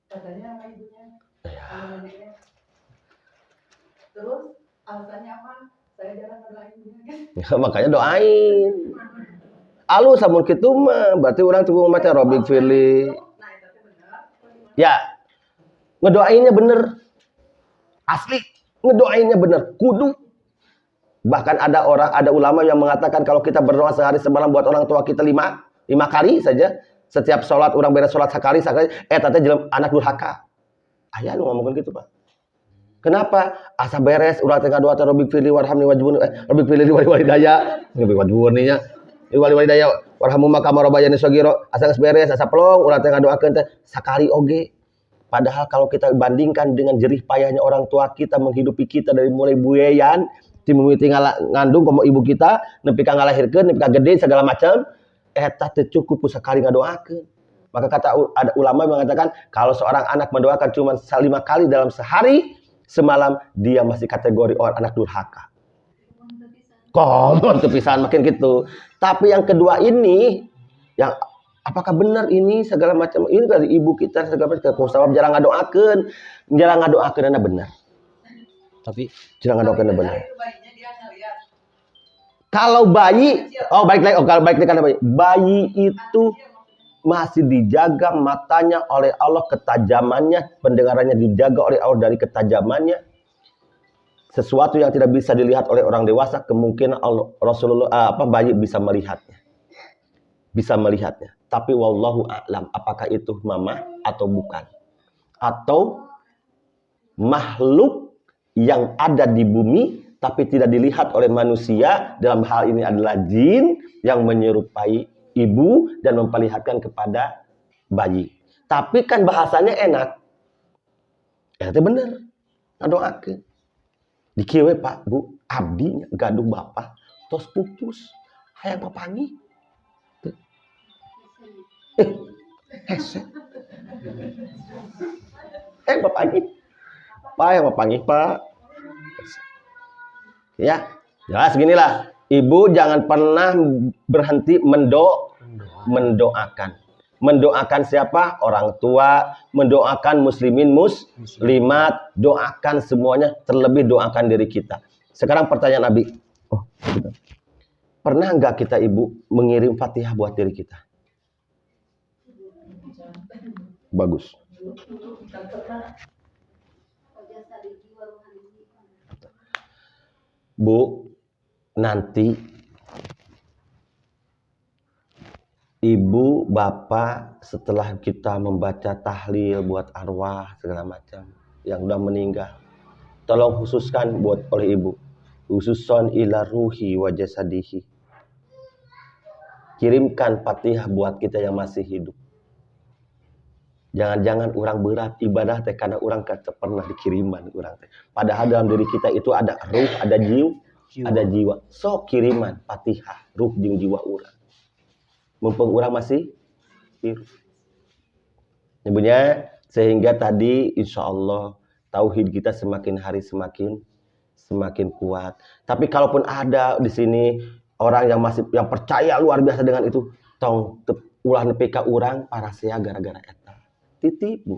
Katanya sama ibunya. Ya. Terus alasannya apa? Saya jarang berdoain ibunya. Ya, makanya doain. Alus samun kitu mah berarti orang tuh maca Robik Firly. Nah, itu benar. Ya. Ngedoainnya bener. Asli, ngedoainnya bener. Kudu. Bahkan ada ulama yang mengatakan kalau kita berdoa sehari semalam buat orang tua kita 5 kali saja. Setiap sholat, orang beres sholat sekali, tante jelem anak durhaka. Ayah lu ngomongin gitu, Pak. Kenapa? Asa beres, orang tengah doa Robik Firly warhamni wajibun, Robik Firly walidaya, wajibuninya, walidaya warhamu makam robayani sogiro, asa beres, asa pelong, orang tengah doakeun teh sakali oge. Padahal kalau kita bandingkan dengan jerih payahnya orang tua kita menghidupi kita dari mulai buayan, timumiti ngandung komo ibu kita, nepi ka ngalahirkeun, nepi ka gede segala macam, eta teu cukup sakali ngadoakeun. Maka kata ada ulama yang mengatakan kalau seorang anak mendoakan cuma 5 kali dalam sehari, semalam dia masih kategori orang anak durhaka. Komon tepisan makin gitu. Tapi yang kedua ini, yang apakah benar ini segala macam ini dari ibu kita segala macam sabab jarang ngadoakeun ana benar. Tapi Jarang ngadoakeun benar. Kalau bayi, kalau baik karena bayi itu masih dijaga matanya oleh Allah, ketajamannya, pendengarannya dijaga oleh Allah dari ketajamannya. Sesuatu yang tidak bisa dilihat oleh orang dewasa, kemungkinan bayi bisa melihatnya. Bisa melihatnya. Tapi wallahu a'lam, apakah itu mama atau bukan? Atau makhluk yang ada di bumi tapi tidak dilihat oleh manusia, dalam hal ini adalah jin yang menyerupai ibu dan memperlihatkan kepada bayi. Tapi kan bahasanya enak. Ya itu benar. Ngadoakeun. Di kieu we Pak, Bu, abdi gaduh bapak tos pupus. Hayang papangi. Hese. Papangi. Pak yang papangi, Pak. Ya, jelas ginilah. Ibu jangan pernah berhenti mendoakan. Mendoakan siapa? Orang tua, mendoakan muslimin muslimat, doakan semuanya, terlebih doakan diri kita. Sekarang pertanyaan Abi. Pernah enggak kita ibu mengirim Fatihah buat diri kita? Bagus. Bu, nanti ibu, bapak setelah kita membaca tahlil buat arwah segala macam yang udah meninggal, tolong khususkan buat oleh ibu, khususon ila ruhi wa jasadihi. Kirimkan Fatihah buat kita yang masih hidup. Jangan-jangan orang berat ibadah teh karena orang kata pernah dikiriman orang teh. Padahal dalam diri kita itu ada ruh, ada jiwa. So kiriman Fatihah, ruh jeung jiwa orang. Mumpung orang masih hidup. Ibunya sehingga tadi insya Allah tauhid kita semakin hari semakin kuat. Tapi kalaupun ada di sini orang yang percaya luar biasa dengan itu, tong ulah nepi ka urang parasia gara-gara eta. Titip Bu.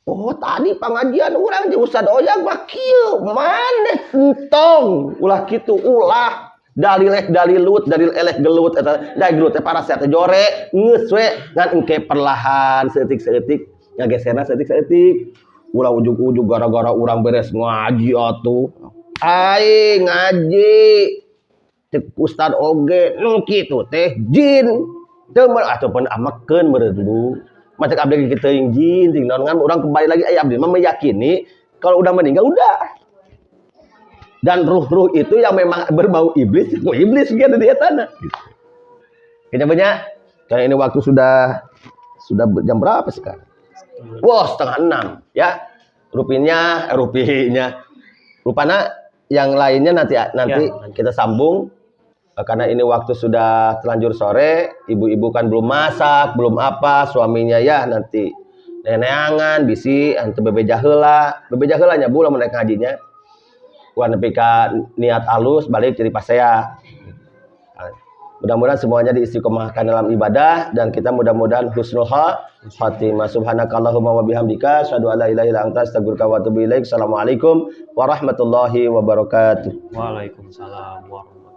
Oh tadi pengajian orang jeung Ustaz Oyang mah kieu maneh entong ulah kitu ulah dalil eleh gelut eta gelut teh parasia teh jore geus we ngan engke perlahan seutik-seutik ngageserna seutik-seutik ulah ujug-ujug gara-gara urang beres ngaji atuh ai ngaji cek Ustaz oge nu kitu teh jin teu ataupun amakeun meureun Bu. Macam abdi kita yang jin, tinggal dengan orang kembali lagi ayah abdi meyakini kalau udah meninggal udah. Dan ruh-ruh itu yang memang berbau iblis gitu di tanah. Kita banyak. Karena ini waktu sudah jam berapa sekarang? Wah, 5:30 ya. Rupanya yang lainnya nanti ya, kita sambung. Karena ini waktu sudah terlanjur sore, ibu-ibu kan belum masak, belum apa, suaminya ya nanti neneangan, bisi, antu bebeja heula nya Bu lamun naik ngajinya. Wah nepi ka niat alus balik jadi pas saya. Mudah-mudahan semuanya diistiqomahkan dalam ibadah dan kita mudah-mudahan husnul khatimah. Subhanakallahumma wa bihamdika asyhadu an la ilaha illa anta astaghfiruka wa atubu ilaik. Assalamualaikum warahmatullahi wabarakatuh. Waalaikumsalam warahmatullahi wabarakatuh.